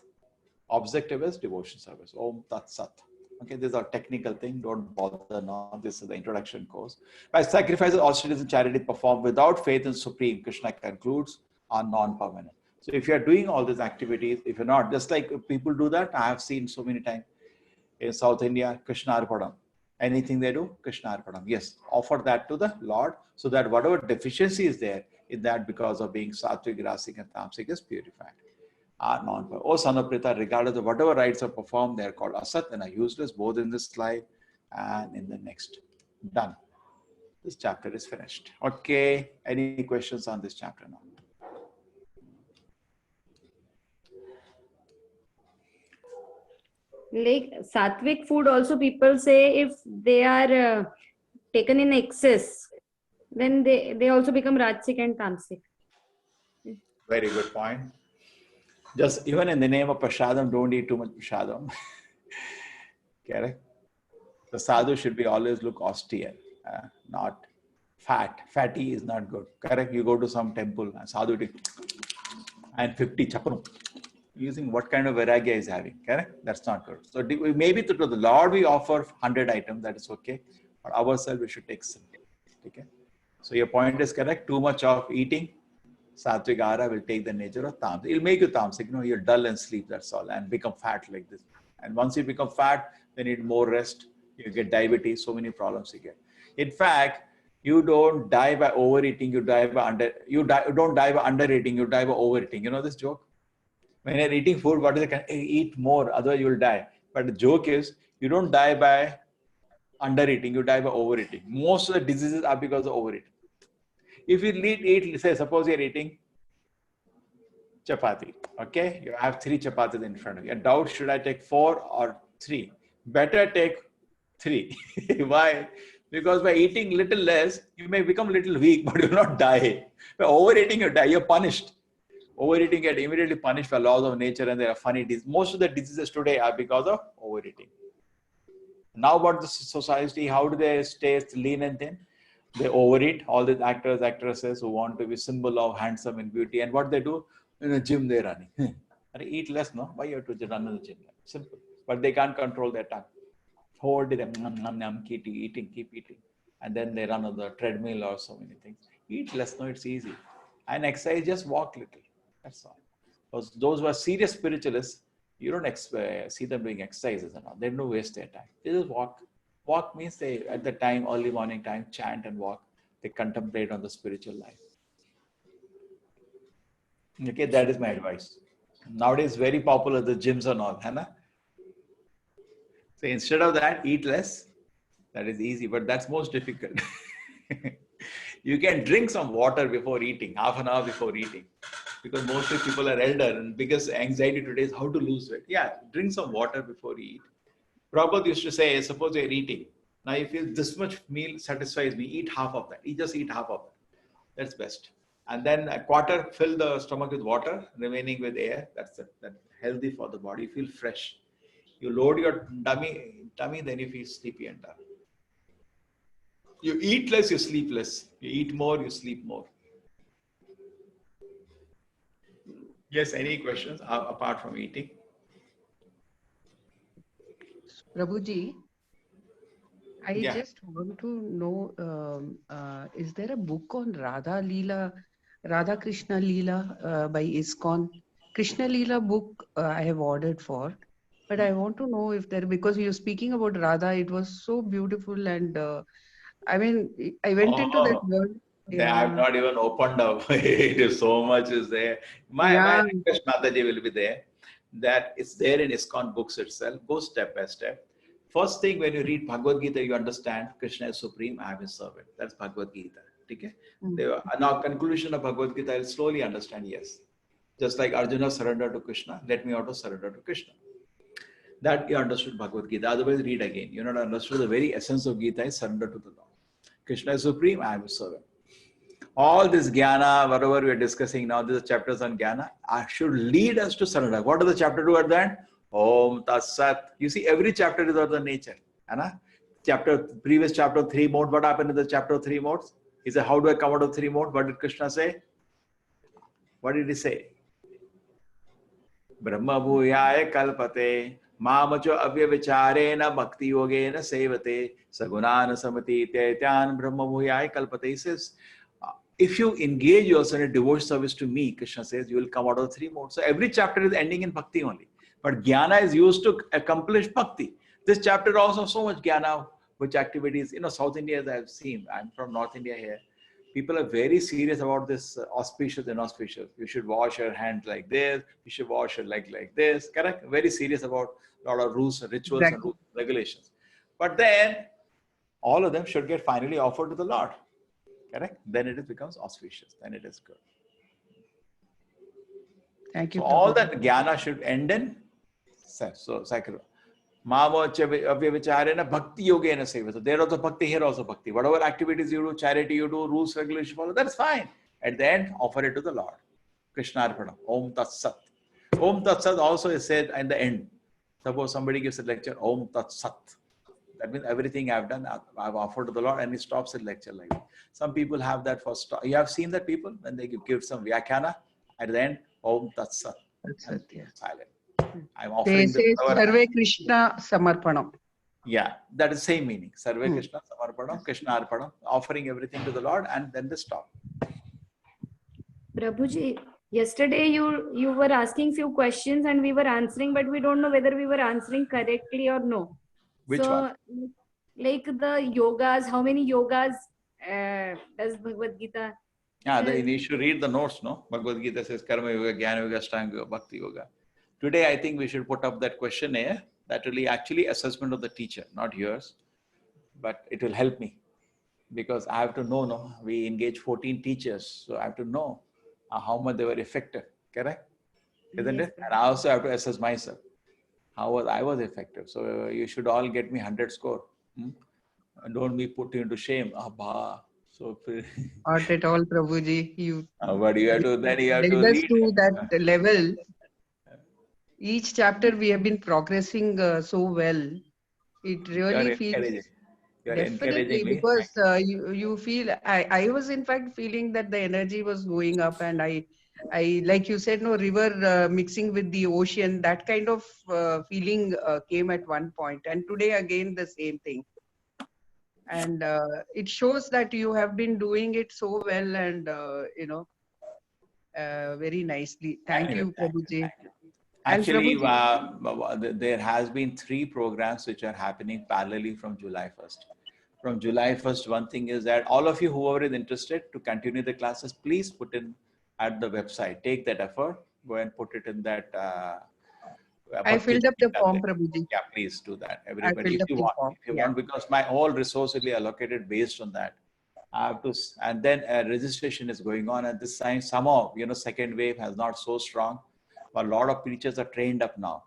Objective is devotion service. Om Tat Sat. Okay, these are technical things. Don't bother now. This is the introduction course. By sacrifices, austerities, and charity performed without faith in Supreme, Krishna concludes, are non-permanent. So if you are doing all these activities, if you're not, just like people do that, I have seen so many times in South India, Krishna Arpadam. Anything they do, Krishna Arpadam. Yes, offer that to the Lord so that whatever deficiency is there, in that because of being sattvic, rasic, and tamasic is purified. Are non-permanent. Oh, son of Prita, regardless of whatever rites are performed, they are called asat and are useless both in this life and in the next. Done. This chapter is finished. Okay. Any questions on this chapter now?
Like sattvic food also, people say if they are taken in excess, then they also become rajasic and tamasic.
Very good point. Just even in the name of prasadam, don't eat too much prasadam. Correct? The sadhu should be always look austere, not fat. Fatty is not good. Correct? You go to some temple, sadhu and 50 chapanu. Using what kind of vairagya is having, correct? That's not good. So maybe to the Lord we offer 100 items, that is okay. But ourselves we should take some. Okay? So your point is correct. Too much of eating Sattvic ahara will take the nature of tamasic. It'll make you tamasic. You're dull and sleep, that's all, and become fat like this. And once you become fat, then you need more rest. You get diabetes, so many problems you get. In fact, you don't die by overeating, you die by don't die by undereating, you die by overeating. You know this joke? When you're eating food, what is it? Eat more, otherwise you will die. But the joke is, you don't die by undereating, you die by overeating. Most of the diseases are because of overeating. If you eat, say, suppose you're eating chapati, okay? You have 3 chapatis in front of you. A doubt, should I take 4 or 3? Better take 3. Why? Because by eating little less, you may become a little weak, but you will not die. By overeating, you die. You're punished. Overeating get immediately punished by laws of nature, and there are funny diseases. Most of the diseases today are because of overeating. Now about the society, how do they stay lean and thin? They overeat. All these actors, actresses who want to be symbol of handsome and beauty, and what they do? In a gym they're running. Eat less, no? Why you have to run in the gym? Simple. But they can't control their tongue. Whole day they keep eating. And then they run on the treadmill or so many things. Eat less, no, it's easy. And exercise, just walk little. That's all. Because those who are serious spiritualists, you don't see them doing exercises and all. They don't waste their time. They just walk. Walk means they, at the time, early morning time, chant and walk. They contemplate on the spiritual life. Okay, that is my advice. Nowadays, very popular, the gyms and all. Hana? So instead of that, eat less. That is easy, but that's most difficult. You can drink some water before eating, half an hour before eating. Because mostly people are elder, and biggest anxiety today is how to lose weight. Yeah, drink some water before you eat. Prabhupada used to say, suppose you're eating. Now you feel this much meal satisfies me, eat half of that. Just eat half of that. That's best. And then a quarter, fill the stomach with water, remaining with air. That's healthy for the body. You feel fresh. You load your tummy, then you feel sleepy and dull. You eat less, you sleep less. You eat more, you sleep more. Yes, any questions apart from eating?
Prabhuji, I
Yeah.
just want to know, is there a book on Radha Krishna Leela by ISKCON? Krishna Leela book I have ordered for, but I want to know if there, because you're speaking about Radha, it was so beautiful, and I mean, I went into that world.
They have not even opened up. It is so much is there. My request, Mataji, will be there. That it's there in ISKCON books itself. Go step by step. First thing, when you read Bhagavad Gita, you understand Krishna is supreme, I am his servant. That's Bhagavad Gita. Okay? Now, conclusion of Bhagavad Gita, I'll slowly understand, yes. Just like Arjuna surrendered to Krishna, let me also surrender to Krishna. That you understood Bhagavad Gita. Otherwise, read again. You not understood the very essence of Gita is surrender to the Lord. Krishna is supreme, I am his servant. All this jnana, whatever we are discussing now, these chapters on jnana, should lead us to surrender. What does the chapter do at the end? Om Tat Sat. You see, every chapter is about the nature. Previous chapter 3 mode, what happened in the chapter 3 modes? He said, how do I come out of 3 mode? What did Krishna say? What did he say? Brahma bhuyaya kalpate mamacho avyavicharena bhakti yogena sevate sagunana samati tetyan brahma bhuyaya kalpate. He says, if you engage yourself in a devotion service to me, Krishna says, you will come out of 3 modes. So every chapter is ending in bhakti only. But jnana is used to accomplish bhakti. This chapter also so much jnana, which activities, South India, as I've seen, I'm from North India here. People are very serious about this auspicious and inauspicious. You should wash your hands like this. You should wash your leg like this. Correct? Very serious about a lot of rules and rituals and rules, regulations. But then all of them should get finally offered to the Lord. Correct? Then it becomes auspicious. Then it is good.
Thank you.
So all that jnana should end in sacred. Mamacha avyavicharena bhakti yogena sevata. There also bhakti, here also bhakti. Whatever activities you do, charity you do, rules, regulations follow, that's fine. At the end, offer it to the Lord. Krishna Arpana. Om Tat Sat. Om Tat Sat also is said in the end. Suppose somebody gives a lecture, Om Tat Sat. That means everything I've done, I've offered to the Lord, and he stops the lecture like that. Some people have that for stop. You have seen that people, when they give some vyakhyana, at the end, Om Tat Sat. Silent. I'm offering
they say Sarve Krishna Samarpanam.
Yeah, that is same meaning. Sarve Krishna Samarpanam, Krishna Arpanam, offering everything to the Lord, and then they stop.
Prabhuji, yesterday you were asking few questions and we were answering, but we don't know whether we were answering correctly or no.
Which
so,
one?
like the yogas, how many yogas does Bhagavad Gita?
Yeah, you should read the notes, no? Bhagavad Gita says Karma Yoga, Jnana Yoga, Ashtanga Yoga, Bhakti Yoga. Today, I think we should put up that questionnaire. That will be actually assessment of the teacher, not yours. But it will help me because I have to know, no? We engage 14 teachers, so I have to know how much they were effective, correct? Isn't
Yes,
it? And I also have to assess myself. How was I was effective? So you should all get me 100 score. And don't be put into shame. Abha. So,
Not at all, Prabhuji. You
but you have to then you have to
led us
read.
to that level. Each chapter we have been progressing so well. It
You are
really feels
encouraging. You are
definitely
encouraging me.
because you feel I was in fact feeling that the energy was going up, and I like you said, no, river mixing with the ocean, that kind of feeling came at one point, and today again the same thing. And it shows that you have been doing it so well, and very nicely. Thank
Anyway,
you, Prabhuji.
thank you.
And
Actually, there has been 3 programs which are happening parallelly from July 1st. From July 1st, one thing is that all of you whoever is interested to continue the classes, please put in at the website. Take that effort. Go and put it in that.
I filled up the form, Prabhuji.
Yeah, please do that.
I
Everybody,
filled
if
up
you
the
want,
form.
if you
Yeah.
want, because my whole resource will be allocated based on that. I have to, and then registration is going on at this time. Somehow, second wave has not so strong, but a lot of teachers are trained up now.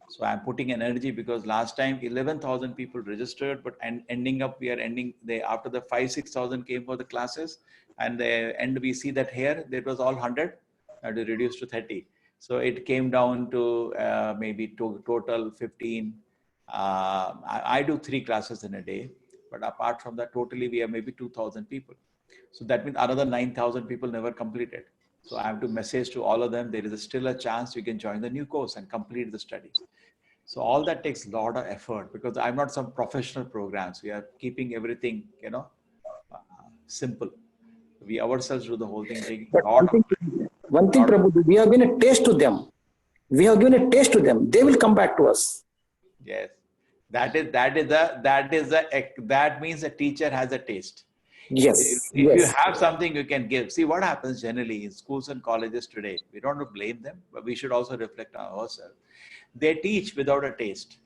So I'm putting energy because last time 11,000 people registered, but ending up we are ending after the 5,000-6,000 came for the classes, and the end we see that here it was all 100, had to reduce to 30. So it came down to maybe total 15. I do 3 classes in a day, but apart from that, totally we have maybe 2,000 people. So that means another 9,000 people never completed. So I have to message to all of them, there is still a chance you can join the new course and complete the study. So all that takes a lot of effort because I'm not some professional programs. We are keeping everything, simple. We ourselves do the whole thing. Taking
But
a lot
one thing, Prabhu, we have given a taste to them. We have given a taste to them. They will come back to us.
Yes, that means a teacher has a taste.
Yes.
If you have something you can give. See what happens generally in schools and colleges today. We don't blame them, but we should also reflect on ourselves. They teach without a taste.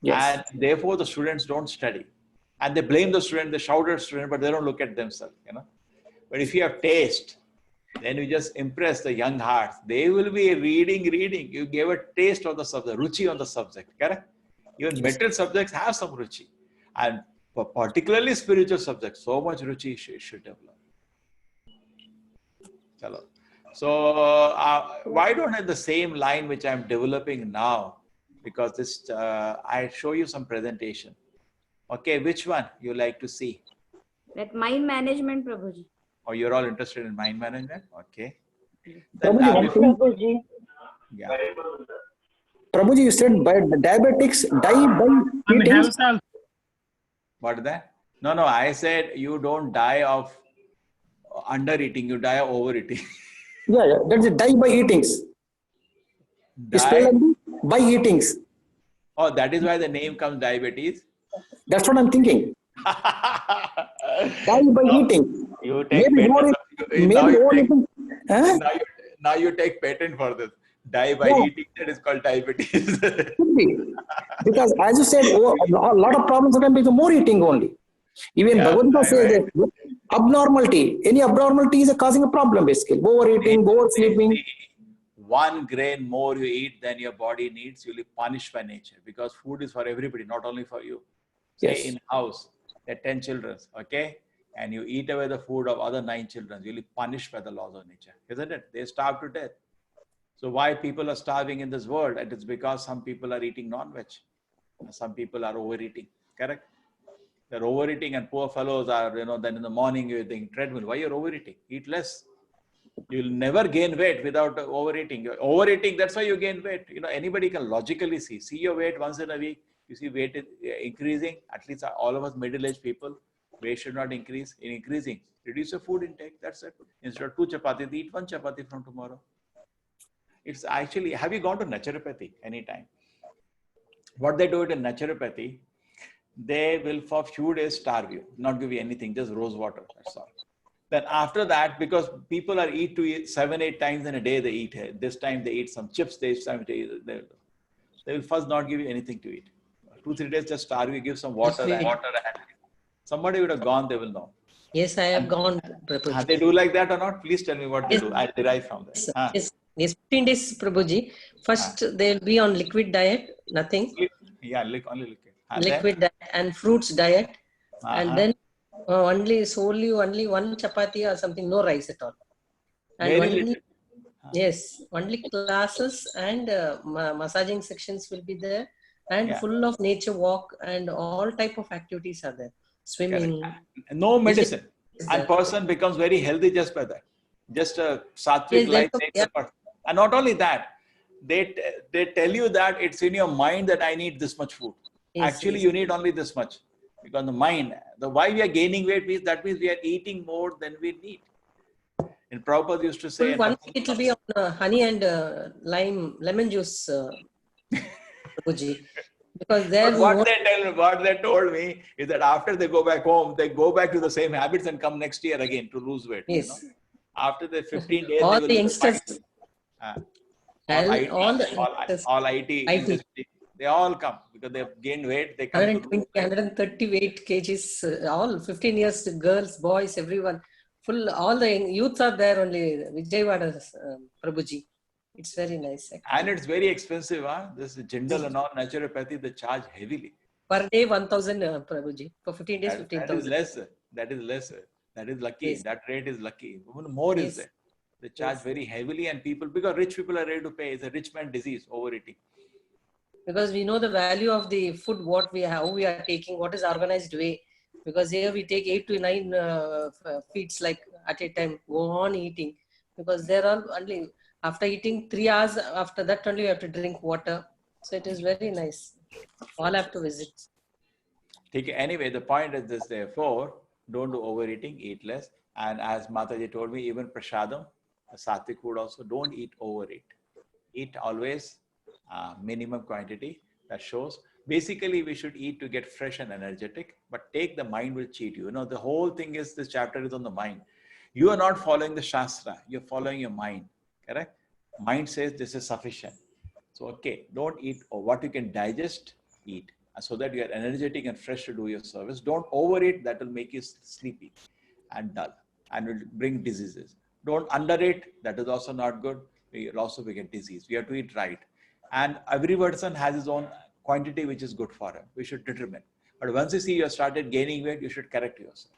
Yes.
And therefore the students don't study. And they blame the student, they shout at the student, but they don't look at themselves, But if you have taste, then you just impress the young hearts. They will be reading. You gave a taste of the subject, ruchi on the subject, correct? Even material subjects have some ruchi. And particularly spiritual subjects, so much ruchi should develop. Chalo. So why don't I have the same line which I'm developing now? Because this, I show you some presentation. Okay, which one you like to see?
That mind management, Prabhuji.
Or you're all interested in mind management? Okay.
Prabhuji,
Yeah.
Prabhuji, you said diabetics die by eating.
What is that? No, I said you don't die of under eating, you die of overeating.
Yeah, that's it. Die by eatings. It's
Die?
spelled by eatings.
Oh, that is why the name comes diabetes.
That's what I'm thinking. Die by eating.
You take
Maybe
patent.
Huh?
Now you take patent for this. Die by eating, that is called diabetes.
Could be. Because as you said, a lot of problems can be the more eating only. Even Bhagavad Gita says that abnormality, any abnormality is causing a problem basically. Overeating, oversleeping.
1 grain more you eat than your body needs, you'll be punished by nature because food is for everybody, not only for you. Say in house, there are 10 children, okay? And you eat away the food of other 9 children, you'll be punished by the laws of nature, isn't it? They starve to death. So why people are starving in this world? And it's because some people are eating non-veg. Some people are overeating, correct? They're overeating and poor fellows are, then in the morning you're thinking, treadmill, why you're overeating? Eat less. You'll never gain weight without overeating. You're overeating, that's why you gain weight. Anybody can logically see your weight once in a week. You see weight is increasing. At least all of us middle-aged people, weight should not increase. In increasing, Reduce your food intake. That's it. Instead of 2 chapatis, eat 1 chapati from tomorrow. It's actually, have you gone to naturopathy anytime? What they do it in naturopathy, they will for few days starve you, not give you anything, just rose water. That's all. Then after that, because people are eat 7-8 times in a day, they eat. This time they eat some chips. This time they will first not give you anything to eat. 2-3 days just starve you, give some water.
Yes,
And somebody would have gone, they will know.
Yes, I have gone, Prabhuji.
They do like that or not? Please tell me what they
Yes.
do. I derive from
Yes,
that.
yes, yes, 15 days, Prabhuji. First, they'll be on liquid diet, nothing.
Yeah, only liquid. And
Liquid diet and fruits diet.
then,
And then only 1 chapati or something, no rice at all. And
very
only,
little.
yes, only classes and massaging sections will be there, and
Yeah.
full of nature walk and all type of activities are there. Swimming.
No medicine.
Is
And
there.
person becomes very healthy just by that. Just a sattvic
Yes,
life
that's-
makes a person. And not only that, they tell you that it's in your mind that I need this much food.
Yes,
Actually,
yes.
you need only this much. Because the mind, why we are gaining weight means that means we are eating more than we need. And Prabhupada used to say,
Full 1 week it will be on honey and lemon juice, Prabhuji. Because there
But
we
what
won't-
what they told me is that after they go back home, they go back to the same habits and come next year again to lose weight.
Yes.
You know? After the 15 days,
all
they
the
will
youngsters,
all
and all the youngsters,
all IT,
IT.
industry, they all come because they have gained weight. They come to
120,
lose weight.
130 weight kgs, all 15 years, girls, boys, everyone, full, all the youths are there only, Vijayawada, Prabhuji. It's very nice. Actually.
And it's very expensive. Huh? This Jindal and all naturopathy, they charge heavily.
Per day, 1,000, Prabhuji. For 15 days,
That is
15,000.
less. That is less. That is lucky.
Yes.
That rate is lucky. Even more is
Yes.
there. They charge
Yes.
very heavily, and people, because rich people are ready to pay. It's a rich man disease, overeating.
Because we know the value of the food, what we how we are taking, what is organized way. Because here we take 8 to 9 feeds like at a time, go on eating. Because there are only after eating 3 hours, after that only you have to drink water. So it is very nice. All have to visit.
Okay. Anyway, the point is this: therefore, don't do overeating, eat less. And as Mataji told me, even prasadam, the sattvic food also, don't eat overeat. Eat always minimum quantity. That shows. Basically, we should eat to get fresh and energetic, but take the mind will cheat you. You know, the whole thing is, this chapter is on the mind. You are not following the Shastra, you're following your mind, correct? Mind says this is sufficient. So, okay, don't eat what you can digest, eat, so that you are energetic and fresh to do your service. Don't overeat, that will make you sleepy and dull and will bring diseases. Don't undereat, that is also not good. We will also get disease. We have to eat right. And every person has his own quantity which is good for him. We should determine. But once you see you have started gaining weight, you should correct yourself.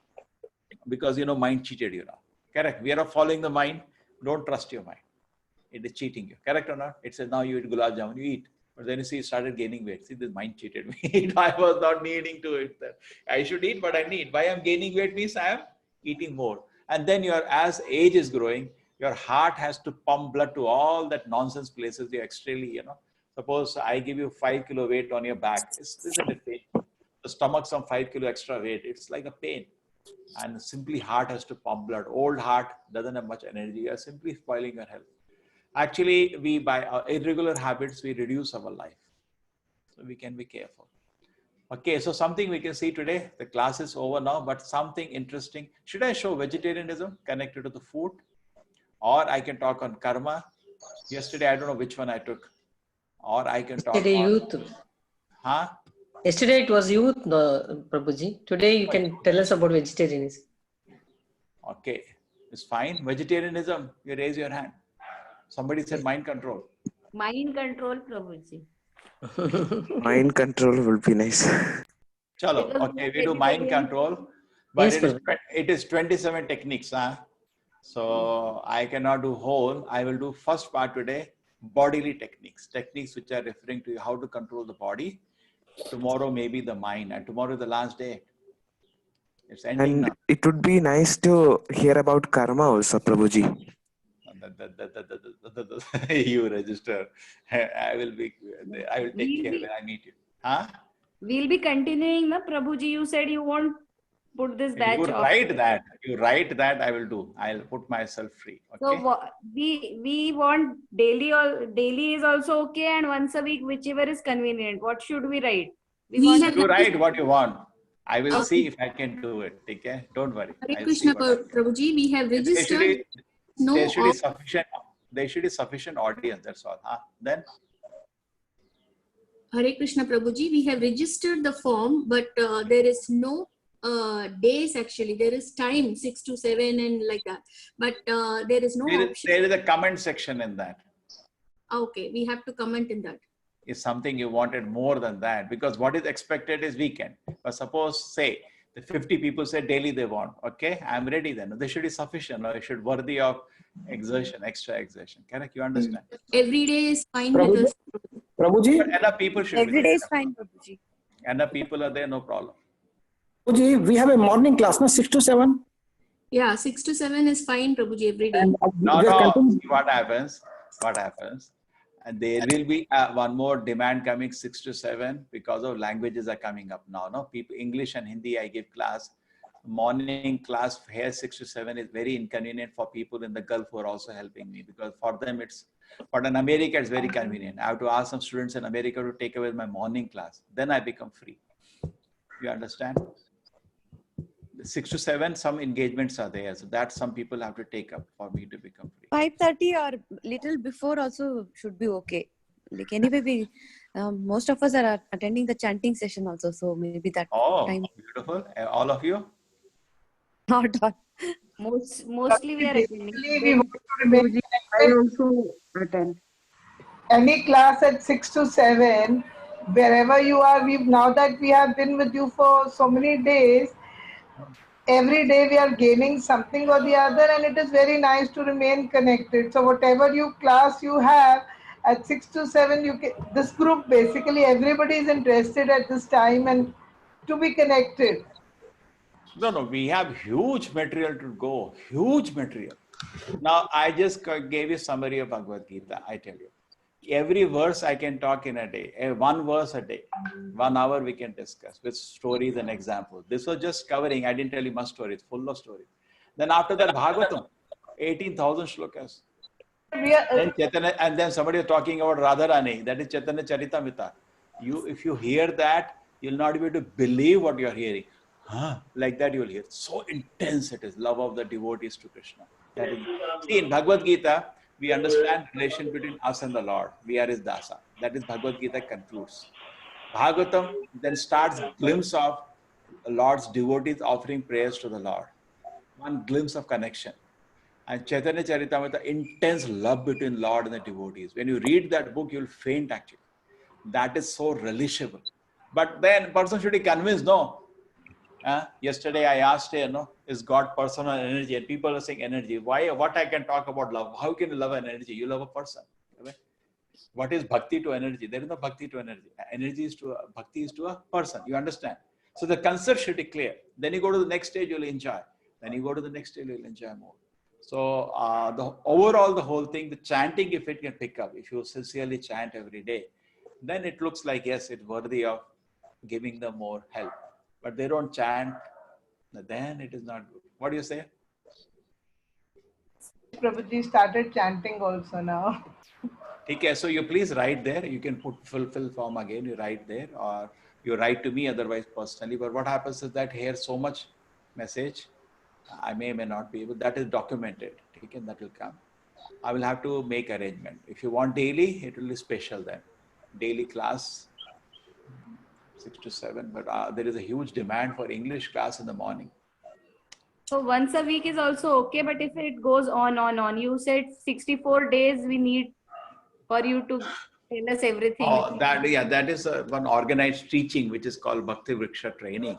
Because, you know, mind cheated you now. Correct. We are not following the mind. Don't trust your mind. It is cheating you. Correct or not? It says now you eat gulab jamun, you eat. But then you see you started gaining weight. See, this mind cheated me. I was not needing to eat that. I should eat, but I need. Why I'm gaining weight means I am eating more. And then as age is growing, your heart has to pump blood to all that nonsense places you're extremely, you know. Suppose I give you 5 kilo weight on your back. It's a pain. The stomach, some 5 kilo extra weight. It's like a pain. And simply heart has to pump blood. Old heart doesn't have much energy. You are simply spoiling your health. Actually, we by our irregular habits, we reduce our life. So we can be careful. Okay, so something we can see today. The class is over now, but something interesting. Should I show vegetarianism connected to the food? Or I can talk on karma. Yesterday, I don't know which one I took. Or I can talk
Yesterday,
on...
youth.
Huh?
Yesterday it was youth, Prabhuji. Today you can tell us about vegetarianism.
Okay, it's fine. Vegetarianism, you raise your hand. Somebody said mind control.
Mind control, Prabhuji.
Mind control would be nice.
Chalo,
Because
okay, we do mind
vegetarian-
control, but
Yes,
it is 27 techniques. Huh? So I cannot do whole. I will do first part today, bodily techniques which are referring to how to control the body. Tomorrow maybe the mind, and tomorrow is the last day. It's ending
And
now.
it would be nice to hear about karma also, Prabhuji.
You register. I will take care when I meet you. Huh?
We'll be continuing, na Prabhuji. You said you want put this
You
batch off.
write that. You write that. I will do. I'll put myself free.
So
Okay.
we want daily, or daily is also okay, and once a week, whichever is convenient. What should we write?
We
want
have
You write what you want. I will
Okay.
see if I can do it. Okay. Don't worry.
Hare
I'll
Krishna,
see what I can.
Prabhuji, we have
There should
registered.
be,
No,
there should be sufficient. There should be sufficient audience. That's all. Then
Hare Krishna, Prabhuji, we have registered the form, but there is no days actually. There is time 6 to 7 and like that, but there is no option.
there is a comment section in that.
Okay, we have to comment in that.
Is something you wanted more than that, because what is expected is weekend. But suppose say the 50 people say daily they want. Okay, I'm ready then. They should be sufficient, or it should worthy of exertion, extra exertion. Correct? You understand?
Every day is fine
Prabhuji?
with us.
Prabhuji,
But enough people should be
Every
there.
day is fine, Prabhuji.
Enough people are there, no problem.
Prabhuji, we have a morning class, no, 6 to 7.
Yeah, 6 to 7 is fine, Prabhuji, every day.
And
No,
we are
no.
continuing.
See what happens? What happens? And there will be one more demand coming 6 to 7 because of languages are coming up now. No, people English and Hindi. I give class. Morning class here 6 to 7 is very inconvenient for people in the Gulf who are also helping me, because for them it's, but in America it's very convenient. I have to ask some students in America to take away my morning class. Then I become free. You understand? 6 to 7, some engagements are there. So that some people have to take up for me to become free.
5:30 or little before also should be okay. Like anyway, we most of us are attending the chanting session also, so maybe that
Oh,
time.
beautiful. All of you?
Not all.
Mostly we are attending.
We want to remain. I also attend. Any class at 6 to 7, wherever you are, now that we have been with you for so many days, every day we are gaining something or the other, and it is very nice to remain connected. So whatever class you have at 6 to 7, this group basically everybody is interested at this time and to be connected.
No, we have huge material to go, huge material. Now, I just gave you summary of Bhagavad Gita, I tell you. Every verse I can talk in a day, one verse a day, 1 hour we can discuss with stories and examples. This was just covering, I didn't tell you much stories, full of stories. Then after that, Bhagavatam, 18,000 shlokas. Then Chaitanya, and then somebody is talking about Radharani, that is Chaitanya Charitamrita. If you hear that, you'll not be able to believe what you're hearing. Like that you'll hear. So intense it is, love of the devotees to Krishna. That is, see, in Bhagavad Gita, we understand relation between us and the Lord. We are his dasa. That is Bhagavad Gita concludes. Bhagavatam then starts glimpse of Lord's devotees offering prayers to the Lord. One glimpse of connection. And Chaitanya Charitamrita, intense love between Lord and the devotees. When you read that book, you'll faint actually. That is so relishable. But then person should be convinced, no. Yesterday I asked, is God personal energy? And people are saying energy. Why? What I can talk about love? How can you love an energy? You love a person. What is bhakti to energy? There is no bhakti to energy. Bhakti is to a person. You understand? So the concept should be clear. Then you go to the next stage, you'll enjoy. Then you go to the next stage, you'll enjoy more. So the whole thing, the chanting, if it can pick up, if you sincerely chant every day, then it looks like, yes, it's worthy of giving them more help. But they don't chant, then it is not good. What do you say?
Prabhuji started chanting also now.
Okay, so you please write there. You can fulfill form again. You write there, or you write to me otherwise personally. But what happens is that here so much message, I may not be able. That is documented. Okay, that will come. I will have to make arrangement. If you want daily, it will be special then. Daily class, 6 to 7. But there is a huge demand for English class in the morning.
So once a week is also okay, but if it goes on, you said 64 days we need for you to tell us everything.
Oh, that is one organized teaching which is called Bhakti Vriksha training,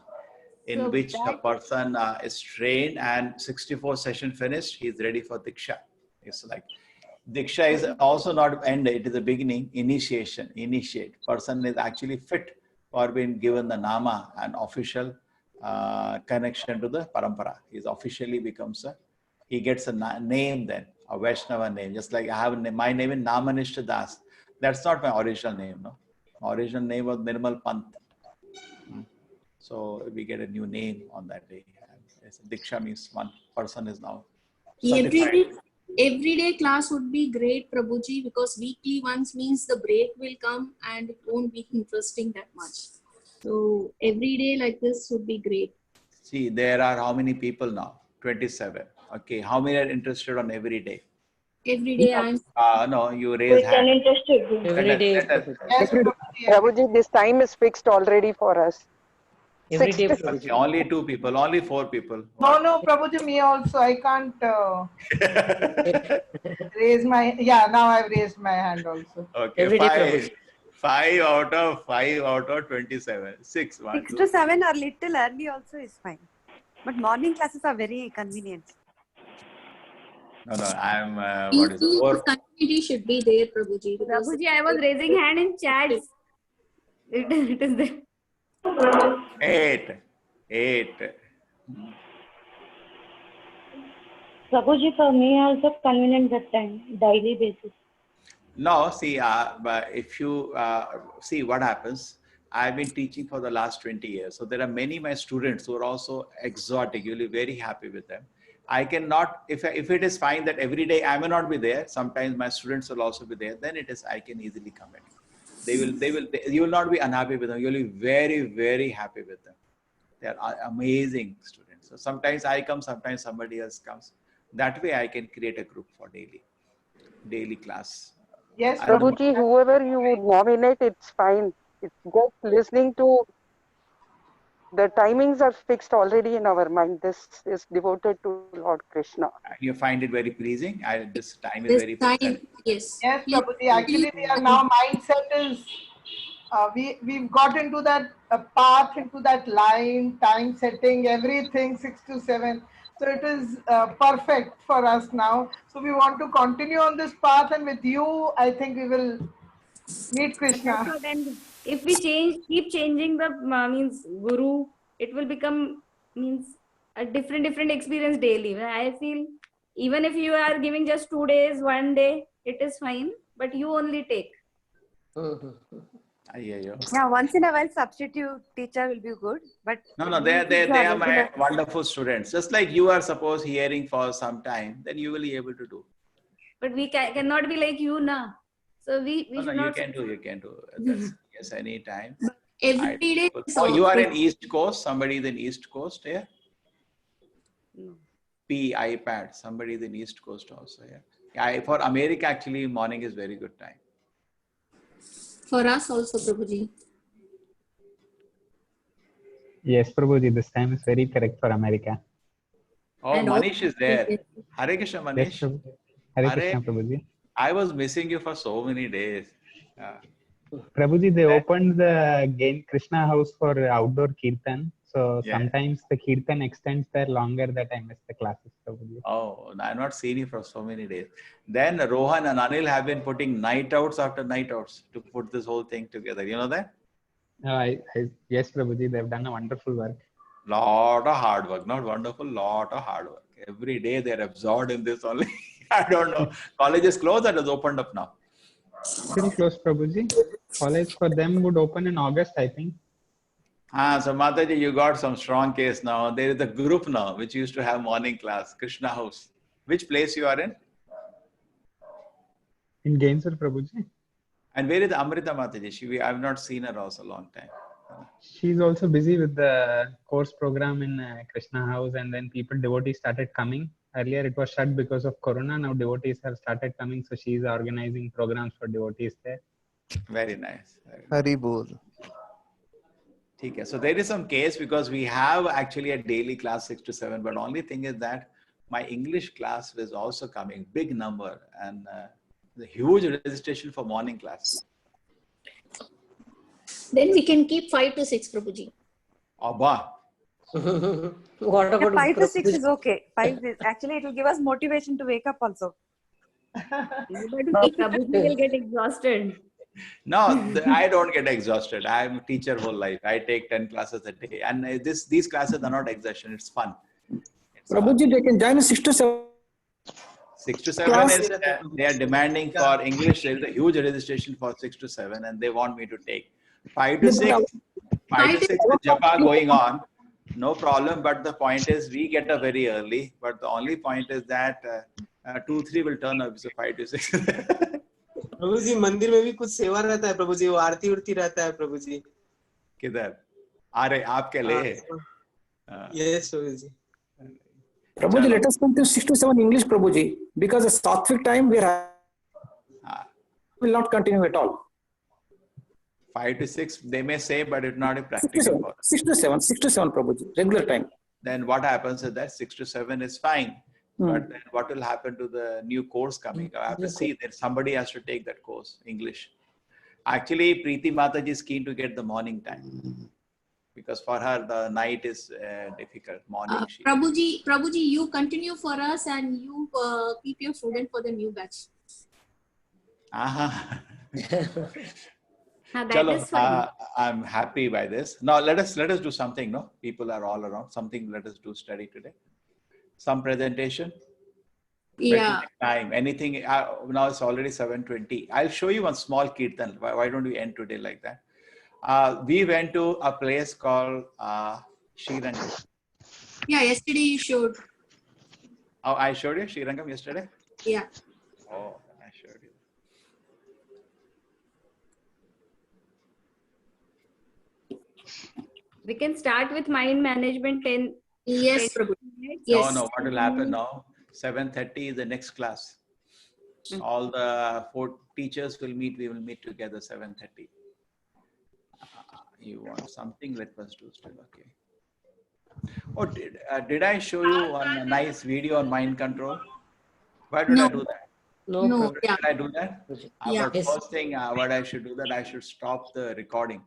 in which the person is trained and 64 session finished, he is ready for Diksha. It's like Diksha is also not end, it is a beginning, initiation, initiate. Person is actually fit for being given the Nama and official connection to the Parampara. He officially becomes he gets a name then, a Vaishnava name, just like I have my name is Namanishta Das. That's not my original name, no. My original name was Nirmal Pant. So we get a new name on that day. Diksha means one person is now
Everyday class would be great, Prabhuji, because weekly ones means the break will come and it won't be interesting that much. So every day like this would be great.
See, there are how many people now? 27. Okay, how many are interested on every day?
Every day I'm
No, you raise hand.
Every day.
Yes,
Prabhuji, this time is fixed already for us.
Every day,
6
Okay, only 2 people, only 4 people.
No, Prabhuji, me also. I can't raise my. Yeah, now I've raised my hand also.
Okay,
Every day,
5
Prabhuji.
5 out of 27. 6, 1,
6
2.
to 7 or little early also is fine. But morning classes are very convenient.
No, I'm what is it?
feeling of continuity should be there, Prabhuji. because-
Prabhuji, I was raising hand in chat. It is there.
8.
Prabhuji, for me also convenient that time, daily basis.
No, see, but if you see what happens, I've been teaching for the last 20 years. So there are many my students who are also exotic. You'll be very happy with them. I cannot, if it is fine that every day I may not be there, sometimes my students will also be there, then it is, I can easily come in. You will not be unhappy with them. You'll be very, very happy with them. They are amazing students. So sometimes I come, sometimes somebody else comes. That way I can create a group for daily class.
Yes,
Prabhuji, whoever you would nominate, it's fine. It's just listening to the timings are fixed already in our mind. This is devoted to Lord Krishna.
And you find it very pleasing. This time is
This
very
time,
pleasant.
yes.
Yes, Prabhuji. Actually, we are now mindset is we've got into that path, into that line, time setting, everything 6 to 7. So it is perfect for us now. So we want to continue on this path, and with you, I think we will meet Krishna.
So then, if we keep changing the means guru, it will become means a different experience daily. I feel even if you are giving just 2 days, 1 day, it is fine. But you only take.
I hear you.
Yeah, once in a while substitute teacher will be good. But
No, they are my wonderful students. Just like you are suppose hearing for some time, then you will be able to do.
But we cannot be like you now. So we should not.
You can do. That's, yes, any time.
Every day.
Oh, you are in East Coast. Somebody is in East Coast here.
No.
iPad. Somebody is in East Coast also. Yeah. For America, actually, morning is very good time.
For us also, Prabhuji.
Yes, Prabhuji, this time is very correct for America.
Oh,
And
Manish is there.
yes.
Hare Krishna,
Yes,
Manish.
Prabhuji. Hare Krishna, Prabhuji.
I was missing you for so many days.
Prabhuji, they opened the Gain Krishna house for outdoor kirtan. So
Yeah.
sometimes the kirtan extends there longer that I miss the classes, Prabhuji.
Oh, I've not seen you for so many days. Then Rohan and Anil have been putting night outs after night outs to put this whole thing together. You know that?
Yes, Prabhuji, they've done a wonderful work.
Lot of hard work, not wonderful, lot of hard work. Every day they're absorbed in this only. I don't know. College is closed and has opened up now.
Still close, Prabhuji. College for them would open in August, I think.
So Mataji, you got some strong case now. There is a group now which used to have morning class, Krishna House. Which place you are in?
In Gainesville, Prabhuji.
And where is Amrita Mataji? I have not seen her also a long time.
She's also busy with the course program in Krishna House, and then devotees started coming. Earlier it was shut because of Corona. Now devotees have started coming, so she's organizing programs for devotees there.
Very nice.
Hari Bol.
Okay. So there is some case because we have actually a daily class 6 to 7, but only thing is that my English class was also coming, big number, and the huge registration for morning class.
Then we can keep 5 to 6, Prabhuji.
Abba.
What about
5 to 6 is okay. 5 is actually it will give us motivation to wake up also.
Prabhuji will get exhausted.
No, I don't get exhausted. I'm a teacher whole life. I take 10 classes a day, and these classes are not exhaustion. It's fun.
Prabhuji, they can join 6 to 7.
6 to 7 is they are demanding for English. There is a huge registration for 6 to 7, and they want me to take 5 to 6. 5 to 6 with japa going on, no problem. But the point is, we get up very early. But the only point is that 2-3 will turn up. So 5 to 6.
प्रभु जी मंदिर में भी कुछ सेवा रहता है प्रभु जी, वो आरती उरती रहता है प्रभु जी.
किधर? अरे आपके लिए.
Yes Prabhu ji.
Prabhuji, let us come to 6 to 7 English, Prabhuji, because the Sattvic time we will not continue at all.
5 to 6, they may say, but it's not a practical.
6 to 7, Prabhuji, regular time.
Then what happens is that 6 to 7 is fine. But then what will happen to the new course coming? I have to see that somebody has to take that course, English. Actually, Preeti Mataji is keen to get the morning time. Because for her, the night is difficult. Morning.
Prabhuji, you continue for us and you keep your student for the new batch.
Chalo, I'm happy by this. Now let us do something. No, people are all around. Something. Let us do study today. Some presentation.
Yeah.
Time. Anything. Now it's already 7:20. I'll show you one small kirtan. Why don't we end today like that? We went to a place called Srirangam.
Yeah, yesterday you showed.
Oh, I showed you Srirangam yesterday?
Yeah.
Oh, I showed you.
We can start with mind management 10.
Yes, Prabhu.
Yes. No, what will happen now? 7:30 is the next class. All the 4 teachers will meet. We will meet together 7:30. You want something? Let us do still. Okay. Oh, did I show you a nice video on mind control? Why did I do that?
No.
Did I do that?
Yeah.
But first thing, what I should do that I should stop the recording.